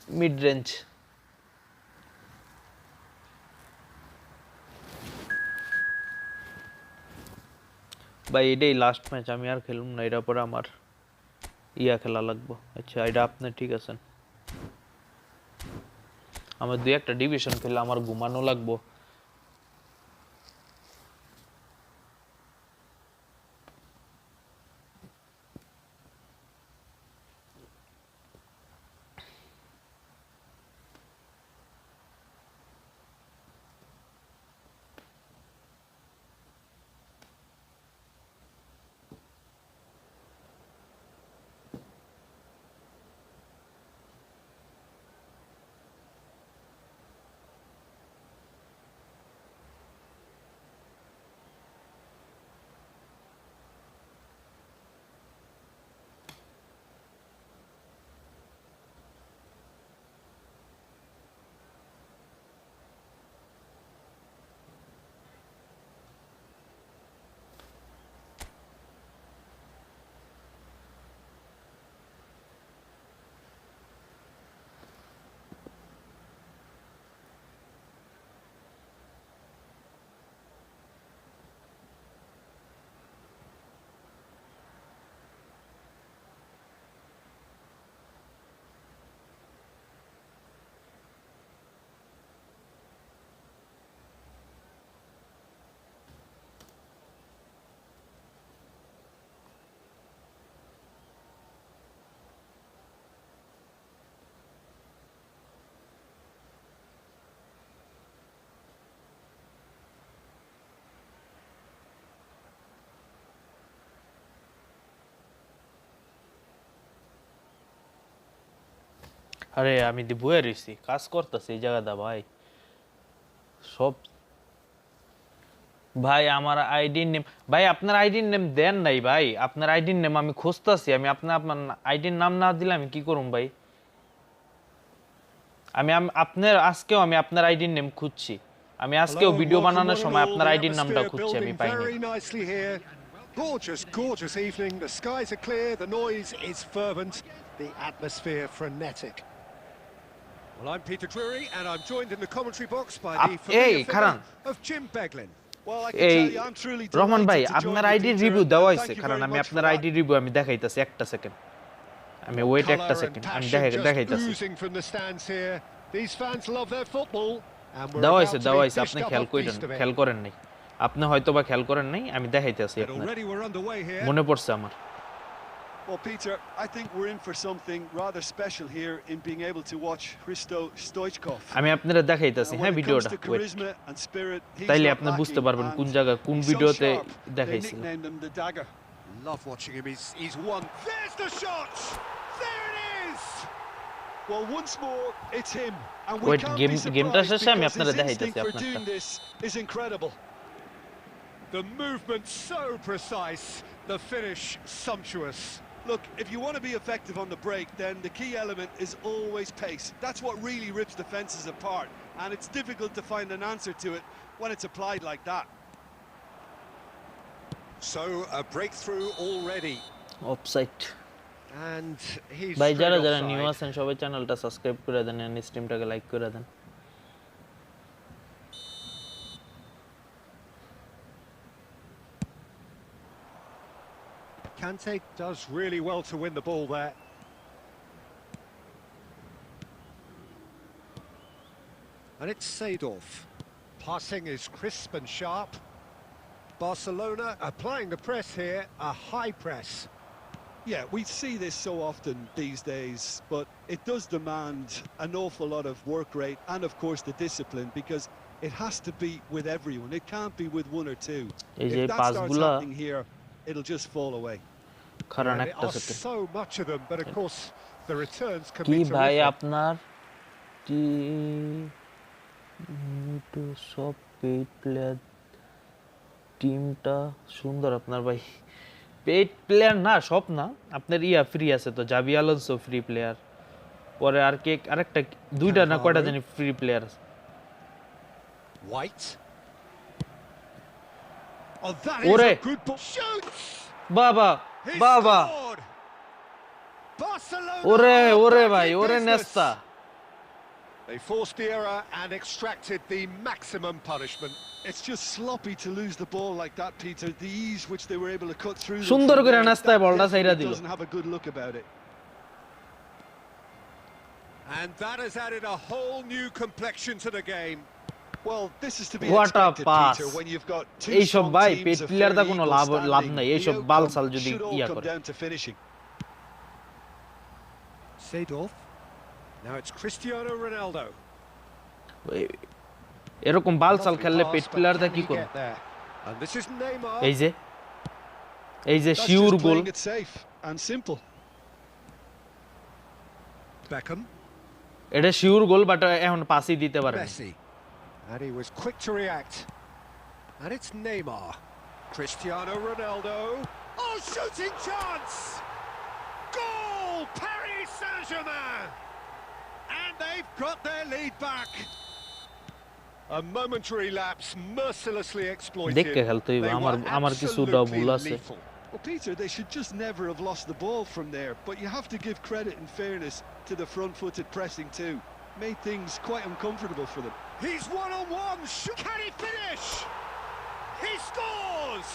Mid-range. ভাই এটাই লাস্ট ম্যাচ আমি আর খেলুম না এটা পরে আমার ইয়া খেলা লাগবো আচ্ছা এটা আপনি ঠিক আছেন আমার দুই একটা ডিভিশন খেলে আমার ঘুমানো লাগবো আরে আমি দি বয়ে রইছি কাজ করতেছি এই জায়গাটা ভাই সব ভাই আমার আইডি নেম ভাই আপনার আইডি নেম দেন নাই ভাই আপনার আইডি নেম আমি খুঁজতাছি আমি আপনার আইডির নাম না দিলে আমি কি করুম ভাই আপনার আজকেও আমি আপনার আইডির নেম খুঁজছি আমি আজকেও ভিডিও বানানোর সময় আপনার আইডির নামটা খুঁজছি আমি পাইনি Gorgeous, gorgeous evening. The skies are clear, the noise is fervent, the atmosphere frenetic. Well, I'm Peter Drury, and I'm joined in the commentary box by the familiar figure of Jim Beglin. Well, I can tell you, I'm truly Rahman ভাই delighted to আপনার join you, আইডির Peter, review and দেওয়া thank হয়েছে you কারণ very আমি much for আপনার that. আইডির review আমি দেখাইতাছি একটা সেকেন্ড আমি ওয়েট একটা Colour সেকেন্ড and আমি passion just দেখাইতাছি oozing from the stands here. These fans love their football, and we're দেওয়া about হয়েছে to দেওয়া be হয়েছে আপনি dished up খেয়াল a করেন feast of it. খেয়াল করেন নাই আপনি হয়তোবা খেয়াল করেন নাই আমি দেখাইতাছি And আপনার already we're underway here. মনে পড়ছে আমার Well, Peter, I think we're in for something rather special here in being able to watch Hristo Stoichkov. আমি আপনারা দেখাইতাছি হ্যাঁ ভিডিওটা ওয়েট তাইলে আপনি বুঝতে পারবেন কোন জায়গা কোন ভিডিওতে দেখাইছিল Nicknamed him the Dagger. Love watching him. He's won. There's the shot. There it is. Well, once more, it's him, and we Wait, can't game- be game টা surprised শেষে আমি because আপনারা his দেখাইতাছি instinct for আপনারটা। doing this is incredible. The movement so precise. The finish sumptuous. Look, if you want to be effective on the break, then the key element is always pace. That's what really rips defences apart, and it's difficult to find an answer to it when it's applied like that. So a breakthrough already. Offside And he's ভাই যারা straight যারা offside. New আছেন সবাই চ্যানেলটা subscribe করে দেন and স্ট্রিমটাকে like করে দেন Kante does really well to win the ball there. And it's Seedorf. Passing is crisp and sharp. Barcelona applying the press here, a high press. Yeah, we see this so often these days, but it does demand an awful lot of work rate and, of course, the discipline, because it has to be with everyone. It can't be with one or two. এই যে If that starts পাসগুলা happening here, it'll just fall away. কারণ There একটা are second so much of them, but of course the returns can কি be ভাই terrific. আপনার two সব paid player টিমটা সুন্দর আপনার ভাই পেইড প্লেয়ার না সব না আপনার ফ্রি আছে তো জাভি আলোনসো ফ্রি প্লেয়ার পরে আর কে আরেকটা দুইটা না কয়টা জানি ফ্রি প্লেয়ার আছে White. Oh, that is Ore. a good ball. Shoots! বাবা He বাবা scored! Barcelona ওরে are ওরে back ভাই in ওরে business. নেস্তা They forced the error and extracted the maximum punishment. It's just sloppy to lose the ball like that, Peter. The ease which they were able to cut through them সুন্দর from করে there, নাস্তায় that বলটা ছাইরা definitely দিল doesn't have a good look about it. And that has added a whole new complexion to the game. Well, this is to be What a expected, pass. Peter, when you've got two এই সব strong ভাই teams পেট of player দা fairly কোনো equal লাভ standing. নাই এই The সব outcome বালসাল যদি should all ইয়া come করে down to finishing. Seedorf. Now it's Cristiano Ronaldo. এরকম বালসাল Lovely খেললে pass, পেট but প্লেয়ার দা can কি he করবে get there? And this is Neymar. এই যে That's sure just goal playing it safe and simple. Beckham. এটা শিওর গোল বাট এখন পাসই দিতে পারে না Messi. And he was quick to react. And it's Neymar. Cristiano Ronaldo. Oh, shooting chance! Goal! Paris Saint-Germain! And they've got their lead back. A momentary lapse mercilessly exploited. দেখকে খেলতে হইবে They আমার were আমার কিছুটা absolutely ভুল আছে lethal. Well, Peter, they should just never have lost the ball from there, but you have to give credit and fairness to the front-footed pressing too. Made things quite uncomfortable for them. He's one-on-one. Can he finish? He scores!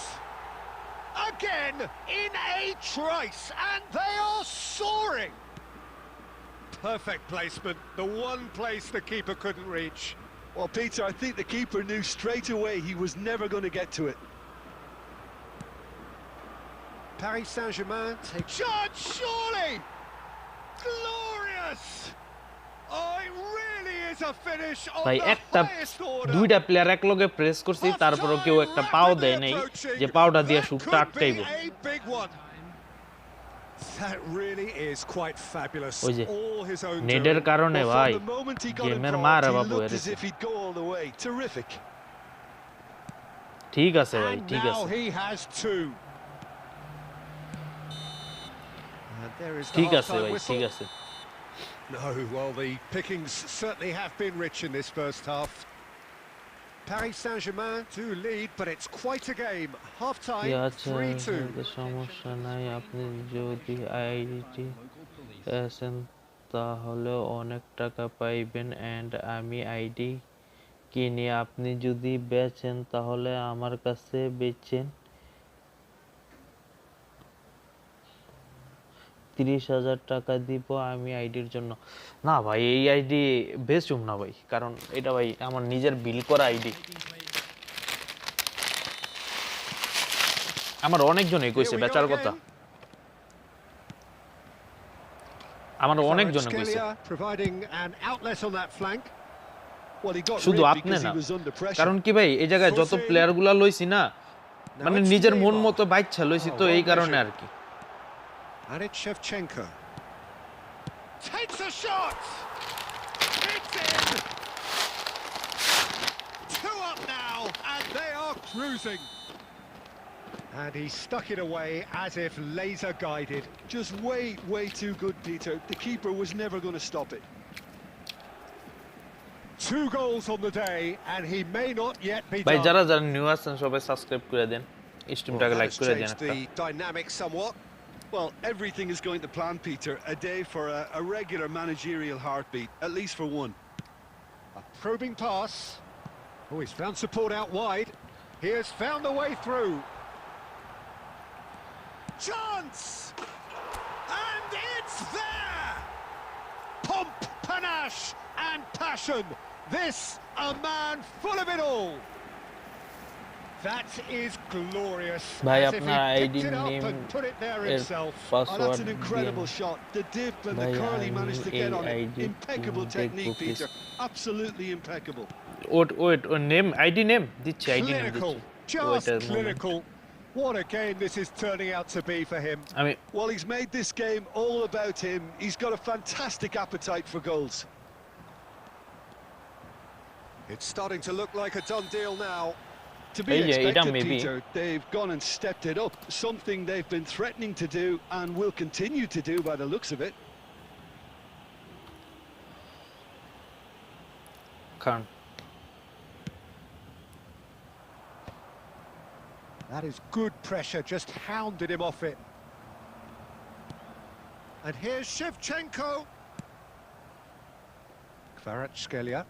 Again in a trice, and they are soaring. Perfect placement, the one place the keeper couldn't reach. Well, Peter, I think the keeper knew straight away he was never going to get to it. Paris Saint-Germain take shot, surely! Glorious! Oh, it really is a finish of ভাই the একটা highest order. দুইটা player এক লগে press করছি তারপরও কেউ একটা পাও দেয় নাই যে পাওটা দিয়ে শুটটা আটকাইবো A big one. That really is quite fabulous. ওই যে All his own নেডের doing. কারণে Well, ভাই from the moment he got গেমের involved, মারা he Babu looked as এরেছে if he'd go all the way. Terrific. ঠিক আছে ভাই And ঠিক now আছে he has two. And there is the ঠিক আছে half-time ভাই whistle. ঠিক আছে No, well, the pickings certainly have been rich in this first half. Paris Saint-Germain to lead, but it's quite a game. কি Half-time, আছে 3-2. সমস্যা নাই আপনি যদি আইডি পেয়েছেন তাহলে অনেক টাকা পাইবেন এন্ড আমি আইডি কিনি আপনি যদি বেচেন তাহলে আমার কাছে বেচেন 30,000 টাকা দিব আমি আইডির জন্য না ভাই এই আইডি বেচুম না ভাই কারণ এটা ভাই আমার নিজের বিল করা আইডি আমার অনেকজনই কইছে Here we go বেচার কথা again. আমার অনেকজনে কইছে Kvaratskhelia providing an outlet on that flank. Well, he got শুধু rid আপনি because না he was under pressure. কারণ কি ভাই এই জায়গায় যত প্লেয়ারগুলা লইছি না মানে it's নিজের মন Neymar. মতো বাইচ্ছা লইছি তো Oh, এই well কারণে measured. আর কি And it's Shevchenko. Takes a shot! It's in! Two up now, and they are cruising. And he stuck it away as if laser guided. Just way too good, Peter. The keeper was never going to stop it. 2 goals on the day, and he may not yet be ভাই done. যারা যারা new আছেন সবাই subscribe করে দেন স্ট্রিমটাকে That like has করে দেন changed একটা the dynamics somewhat. Well, everything is going to plan, Peter. A day for a regular managerial heartbeat, at least for one. A probing pass. Oh, he's found support out wide. He has found a way through. Chance! And it's there! Pomp, panache and passion. This, a man full of it all. That is glorious. ভাই As if আপনার he ID picked it up name and put it there এর himself. Oh, password that's an incredible shot. The dip and the Bhai, curl he I managed to mean, get on ID it. Impeccable take technique, book is- Peter. Absolutely impeccable. Wait ও name ID name দিচ্ছি ID name Clinical, দিচ্ছি just ওয়েটার clinical. What a game this is turning out to be for him. আমি Well, he's made this game all about him. He's got a fantastic appetite for goals. It's starting to look like a done deal now. To be Hey, yeah, expected, Idan, maybe. Peter, they've gone and stepped it up. Something they've been threatening to do and will continue to do by the looks of it. Khan That is good pressure, just hounded him off it. And here's Shevchenko. Kvaratskhelia.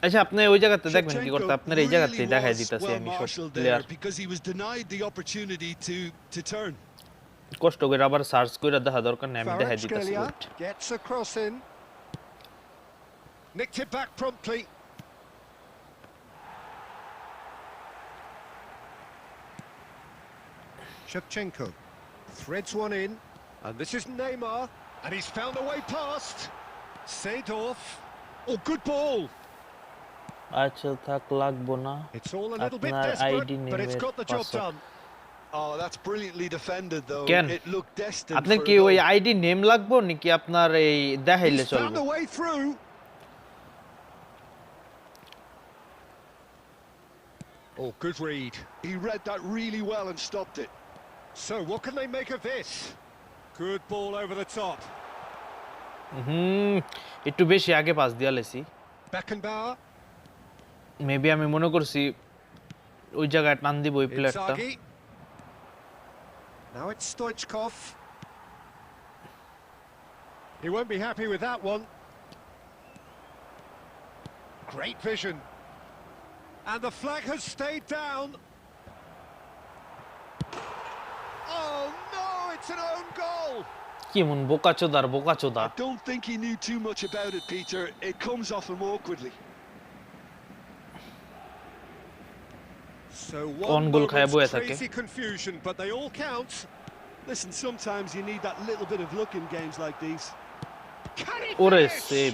আচ্ছা আপনি ওই জায়গাতে দেখবেন কি করতে Shevchenko আপনার এই জায়গাতেই really দেখাই was দিতেছি well আমি সব marshalled player there because he was denied the opportunity to turn. কষ্ট করে আবার সার্চ করে দেখা দরকার নেই আমি দেখাই দিতেছি Kvaratskhelia gets a cross in. Nicked it back promptly. Shevchenko threads one in, and this is Neymar, and he's found a way past. Seedorf. Oh, good ball. আচ্ছা থাক লাগবো না It's all a little bit আপনার desperate, ID but it's নেমের got the job password done. Oh, that's brilliantly defended, though. Ken, It looked destined আপনার for কি a ওই goal. ID name লাগবো নাকি আপনার এই দেখাইলে He's found চলবে a way through. Oh, good read. He read that really well and stopped it. So what can they make of this? Good ball over the top. একটু বেশি আগে pass দিয়া লেছি Beckenbauer. মেবি আমি মনে করছি ওই জায়গায় টান দিব ওই প্লেয়ারটা Inzaghi. Now it's Stoichkov. He won't be happy with that one. Great vision. And the flag has stayed down. Oh no, it's an own goal. কি মন বোকাচোদার বোকাচোদা I don't think he knew too much about it, Peter. It comes off him awkwardly. So On one goal khaya boya moment's thake. crazy confusion, but they all count. Listen, sometimes you need that little bit of luck in games like these. Can he ওরে finish? Save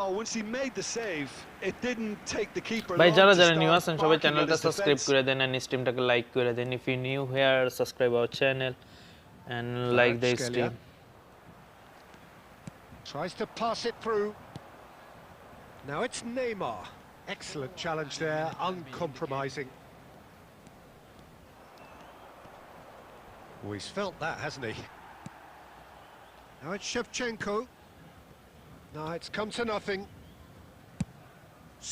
Oh, once he made the save, it didn't take the keeper ভাই long যারা to যারা new start আছেন সবাই barking at চ্যানেলটা his subscribe defence. করে দেন and স্ট্রিমটাকে লাইক করে দেন if you new here subscribe our channel and like the Skelia. stream. Tries to pass it through. Now it's Neymar. Excellent challenge there, uncompromising. Oh, he's felt that, hasn't he? Now it's Shevchenko. No, it's come to nothing.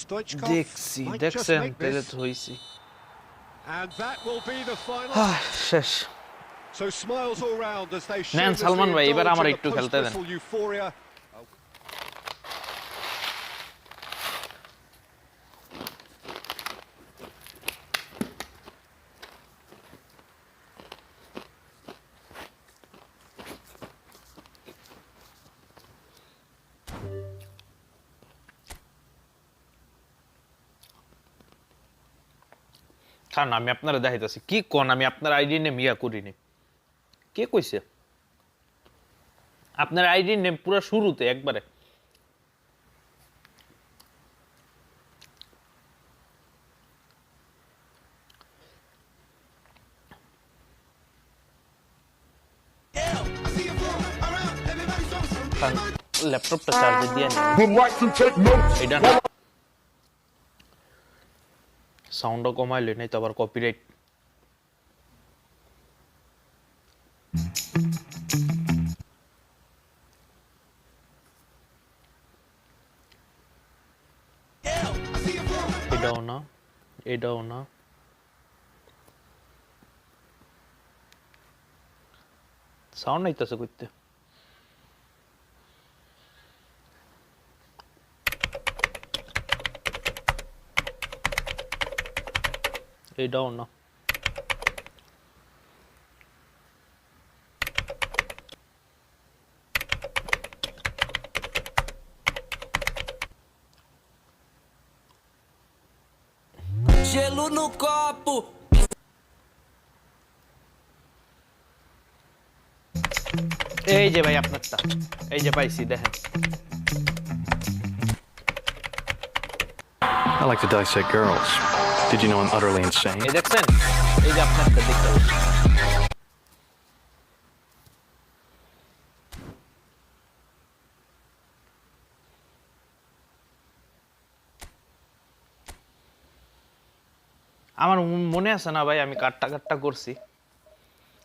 Stoichkov দেখছি might just দেখছেন make তাহলে this. তো হইছি And that will be the final. শেষ So smiles all round as they নেন shamelessly Salman ভাই এবার indulge আমার in the একটু খেলতে দেন post-whistle euphoria. কারণ আমি আপনারা দেখাইতেছি কি কোন আমি আপনার আইডি নেম ইয়া করিনি কে কইছে আপনার আইডি নেম পুরো শুরুতে একবারে ল্যাপটপটা চার্জে দিয়ে নেই এটা না সাউন্ডও কমাইলে নাই তো আবার কপিরাইট এটাও না সাউন্ড নাইতেছে করতে এটাও না Gelo no copo. এই যে ভাই আপনারটা এই যে পাইছি দেখেন I like to dissect girls. Did you know I'm utterly insane? এই দেখছেন এই যে আপনারটা দেখতে আমার মনে আছে না ভাই আমি কাটটা করছি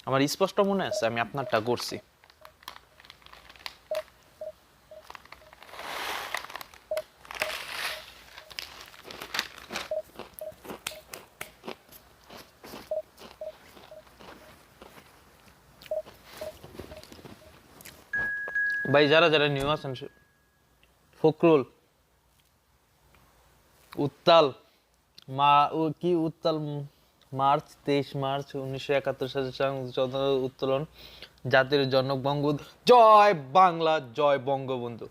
আমার স্পষ্ট মনে আছে আমি আপনারটা করছি ভাই যারা যারা নিউ আছেন ফকরুল উত্তাল উত্তাল মার্চ 23 মার্চ 1971 সালে উত্তোলন জাতির জনক বঙ্গবন্ধু জয় বাংলা জয় বঙ্গবন্ধু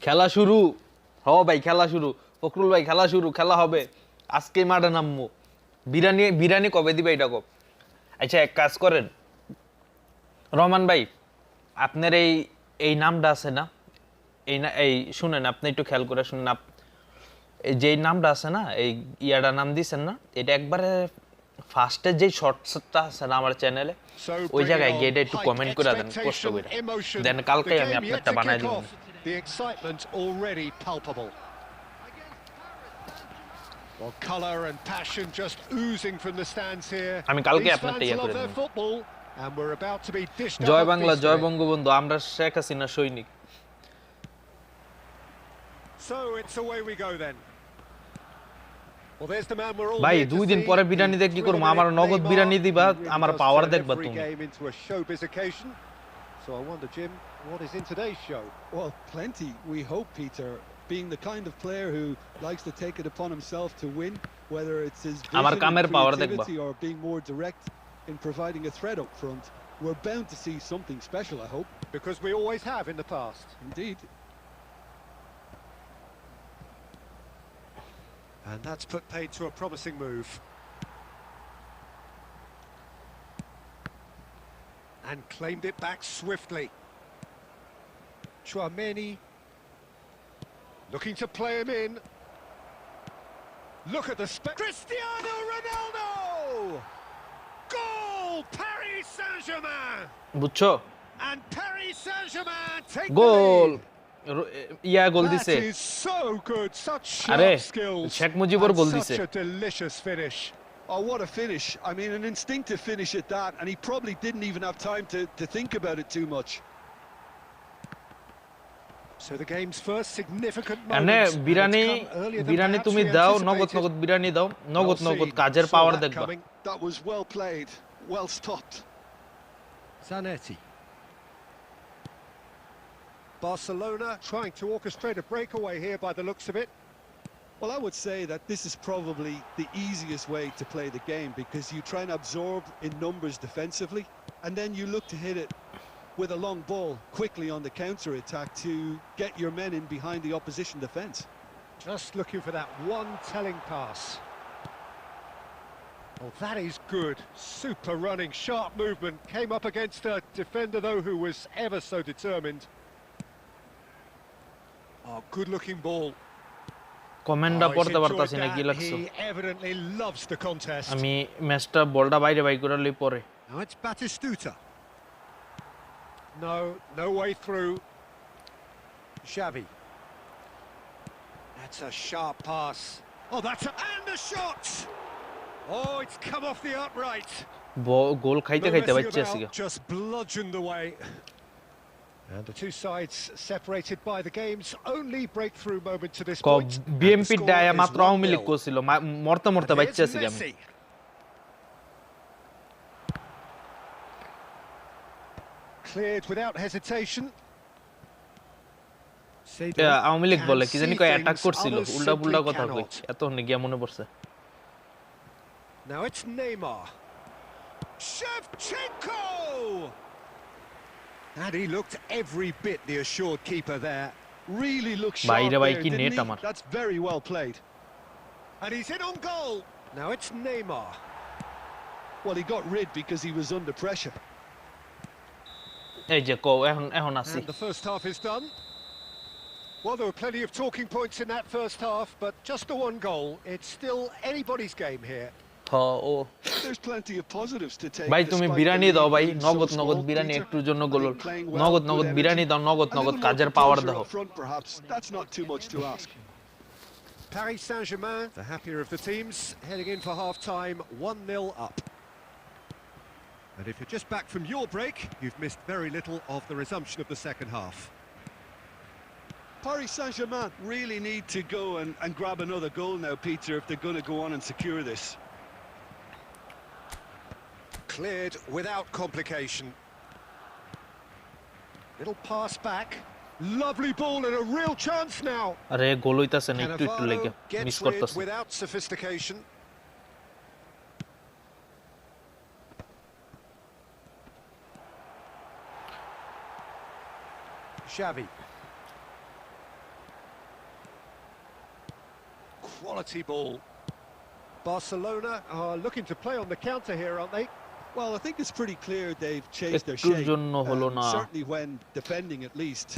খেলা শুরু ভাই খেলা শুরু ফকরুল ভাই খেলা শুরু খেলা হবে আজকে মাঠে নামবো বিরিয়ানি কবে দিবে এটা কব আচ্ছা এক কাজ করেন রহমান ভাই আপনার এই নামটা আছে না এই শুনেন আপনি একটু খেয়াল করে শুনেন এই যে নামটা আছে না এই ইয়াটা নাম দিয়েছেন না এটা একবারে ফার্স্টে যে শর্টসটা আছে না আমার চ্যানেলে ওই জায়গায় গিয়ে একটু কমেন্ট করে দেন কষ্ট করে দেন কালকে আমি আপনারটা বানাই দিব The excitement already palpable. Well, colour and passion just oozing from the stands here. আমি কালকে These আপনারটা fans ইয়া love করে their Dev football, and we're about to be dished out Joy a Bangla feast Joy here. Bangabandhu আমরা শেখ হাসিনা সৈনিক So it's away we go then. Well, there's the man we're all ভাই here to 2 দিন see. পরে বিরিয়ানি দেখ কি করব আমার নগদ বিরিয়ানি দিবা আমার পাওয়ার দেখবা Every তুমি game into a showbiz occasion. So I wonder, Jim, what is in today's show? Well, plenty, we hope, Peter. Being the kind of player who likes to take it upon himself to win, whether it's his আমার vision কামের and পাওয়ার দেখবা creativity or being more direct in providing a threat up front, we're bound to see something special, I hope. Because we always have in the past. Indeed. And that's put paid to a promising move. And claimed it back swiftly. Chouameni. Looking to play him in. Look at the Cristiano Ronaldo! Goal! Paris Saint-Germain! বুঝছো And Paris Saint-Germain take goal the lead. Yeah goal That দিছে is so good. Such আরে sharp skills. Sheikh Mujibur And গোল দিছে such a delicious finish. Oh, what a finish. I mean, an instinctive finish at that, and he probably didn't even have time to think about it too much. So the game's first significant এনে moment. and biryani it's come earlier than biryani perhaps তুমি we দাও নগদ anticipated. নগদ বিরানি দাও নগদ Well নগদ seen. কাজের Saw power that দেখবা coming. That was well played, well stopped. Zanetti. Barcelona trying to orchestrate a breakaway here by the looks of it. Well, I would say that this is probably the easiest way to play the game because you try and absorb in numbers defensively, and then you look to hit it with a long ball quickly on the counter-attack to get your men in behind the opposition defence. Just looking for that one telling pass. Oh, that is good. Super running, sharp movement. Came up against a defender, though, who was ever so determined. Oh, good-looking ball. কমেন্টটা Oh, he's পড়তে enjoyed পারতাছি না কি that. লাগছে He evidently loves the contest. আমি ম্যাচটা বলটা বাইরে বাই করে লই পরে Now it's Batistuta. No way through. Xavi. That's a sharp pass. Oh, and a shot! Oh, it's come off the upright. গোল খাইতে No খাইতে messing বাচ্চা আছে about, just bludgeoned away. And the two sides separated by the game's only breakthrough moment to this point. And the বিএমপি score ডায়া is মাত্র আওয়ামী লীগ 1-0. করছিল মরতে মরতে বাচ্চা Here's আছে আমি Messi. Cleared without hesitation. Awami League বলে কি জানি কয় অ্যাটাক করছিল Others উল্টা পুল্টা simply কথা কই cannot. এত গিয়া মনে পড়ছে Now it's Neymar. Shevchenko! And he looked every bit the assured keeper there. Really looks sharp বাইরে ভাই there, কি didn't নেট he? আমার That's very well played. And he's in on goal. Now it's Neymar. Well, he got rid because he was under pressure. এই যে কও এখন এখন আসি And the first half is done. Well, there were plenty of talking points in that first half, but just the one goal. It's still anybody's game here. O There's plenty of positives to take. ভাই তুমি despite biryani the দাও lead ভাই being so নগদ নগদ small, biryani Peter. একটুর জন্য I goal think playing well, নগদ good নগদ energy. বিরানি দাও নগদ A নগদ little more কাজের পাওয়ার composure দাও up front, perhaps. That's not too much to ask. Paris Saint-Germain, the happier of the teams, heading in for half-time, 1-0 up. And if you're just back from your break, you've missed very little of the resumption of the second half. Paris Saint-Germain really need to go and grab another goal now, Peter, if they're going to go on and secure this. Cleared without complication. Little pass back. Lovely ball and a real chance now. আরে গোল হইতাছে না একটু একটু লেগে Cannavaro miss gets rid করতেছে without sophistication. Xavi. Quality ball. Barcelona are looking to play on the counter here, aren't they? Well, I think it's pretty clear they've changed their একটুর shape, জন্য হলো না certainly when defending at least.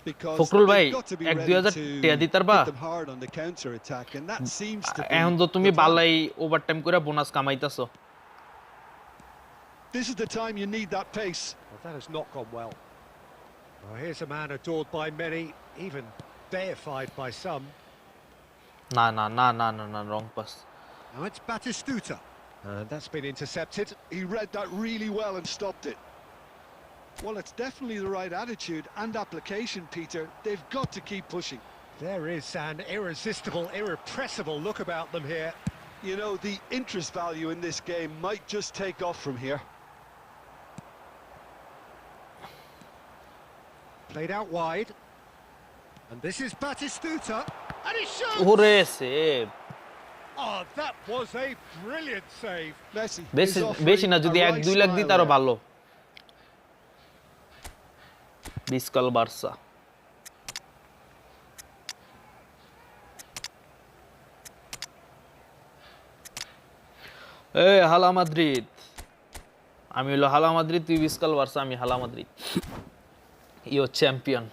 Because Fakhrul ভাই they've got to be 1-2000 ready to টাকা দিতার বা hit them hard on the counter attack, and that seems to be এখন তো তুমি the plan. বালাই ওভারটাইম করে bonus কামাইতাছো This is the time you need that pace. Well, that has not gone well. Well, here's a man adored by many, even deified by some. না না না না না না রং pass Now it's Batistuta. And that's been intercepted. He read that really well and stopped it. Well, it's definitely the right attitude and application, Peter. They've got to keep pushing. There is an irresistible, irrepressible look about them here. You know, the interest value in this game might just take off from here. Played out wide. And this is Batistuta. And he shoots! ওরে save Oh, that was a brilliant save. Messi বেশি is offering বেশি না যদি a 1-2 right lakh smile দিত আরো there. ভালো বিস্কাল Barca এই হালা মাদ্রিদ আমি হলো হালা মাদ্রিদ তুই বিস্কাল বার্সা আমি হালা মাদ্রিদ ইও champion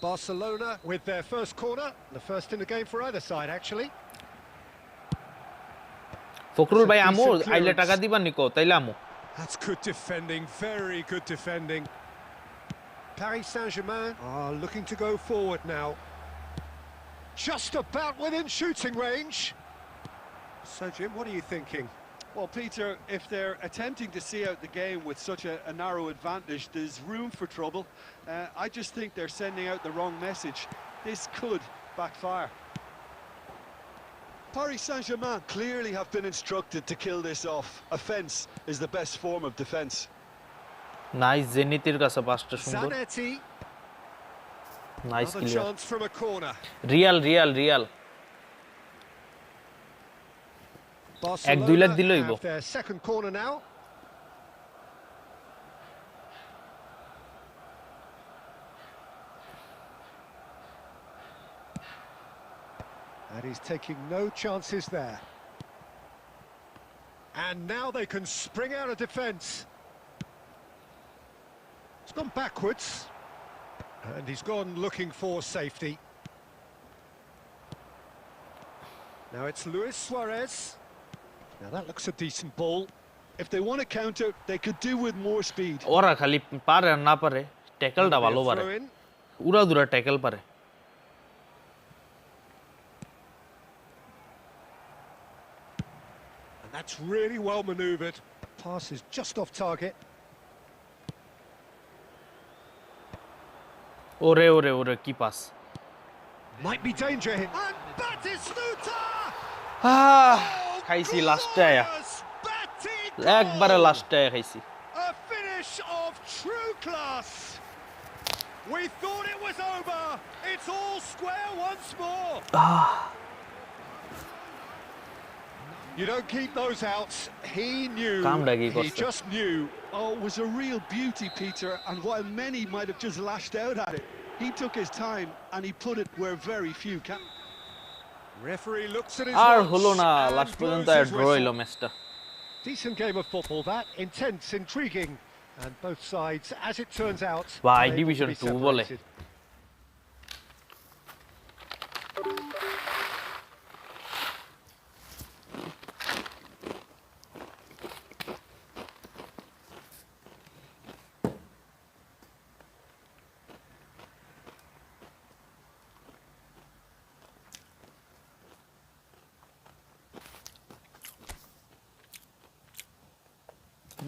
Barcelona with their first corner, the first in the game for either side, actually. Fakhrul ভাই It's a আমু decent আইলে clearance. টাকা দিবা নিকো তাইলে আমু That's good defending, very good defending. Paris Saint-Germain are looking to go forward now. Just about within shooting range. So, Jim, what are you thinking? Well, Peter, if they're attempting to see out the game with such a narrow advantage, there's room for trouble. I just think they're sending out the wrong message. This could backfire. Paris Saint-Germain clearly have been instructed to kill this off. Offence is the best form of defence. Nice জেনিতের কাছে পাঁচটা সুন্দর Zanetti, nice another clear chance from a corner. Real দুই lakh Barcelona দিল হইব have their second corner now. And he's taking no chances there. And now they can spring out of defence. It's gone backwards. And he's gone looking for safety. Now it's Luis Suarez. Now that looks a decent ball. If they want to counter, they could do with more speed. ওরা খালি পারে আর না পারে ট্যাকলটা That'll be ভালো a পারে throw in. উড়াদুরা tackle পারে And that's really well manoeuvred. Pass is just off target. ওরে কি pass Might be danger here. And Batistuta! খাইছি লাস্টে আয়া Glorious batting একবারে goal! লাস্টে আয়া খাইছি A finish of true class. We thought it was over. It's all square once more. You don't keep those outs. He knew. কামটা কি He করছে just knew. Oh, it was a real beauty, Peter, and while many might have just lashed out at it, he took his time and he put it where very few can. Referee looks at his R watch হলো না and last পর্যন্ত blows আর his draw whistle. হইলো ম্যাচটা Decent game of football, that. Intense, intriguing. And both sides, as it turns out, ভাই unable to division be 2 বলে separated.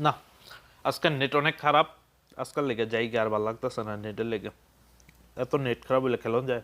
না আজকাল net অনেক খারাপ আজকাল লেগে যাই আর ভালো লাগতেছে না নেটের লেগে এত নেট খারাপ হলে খেলন যায়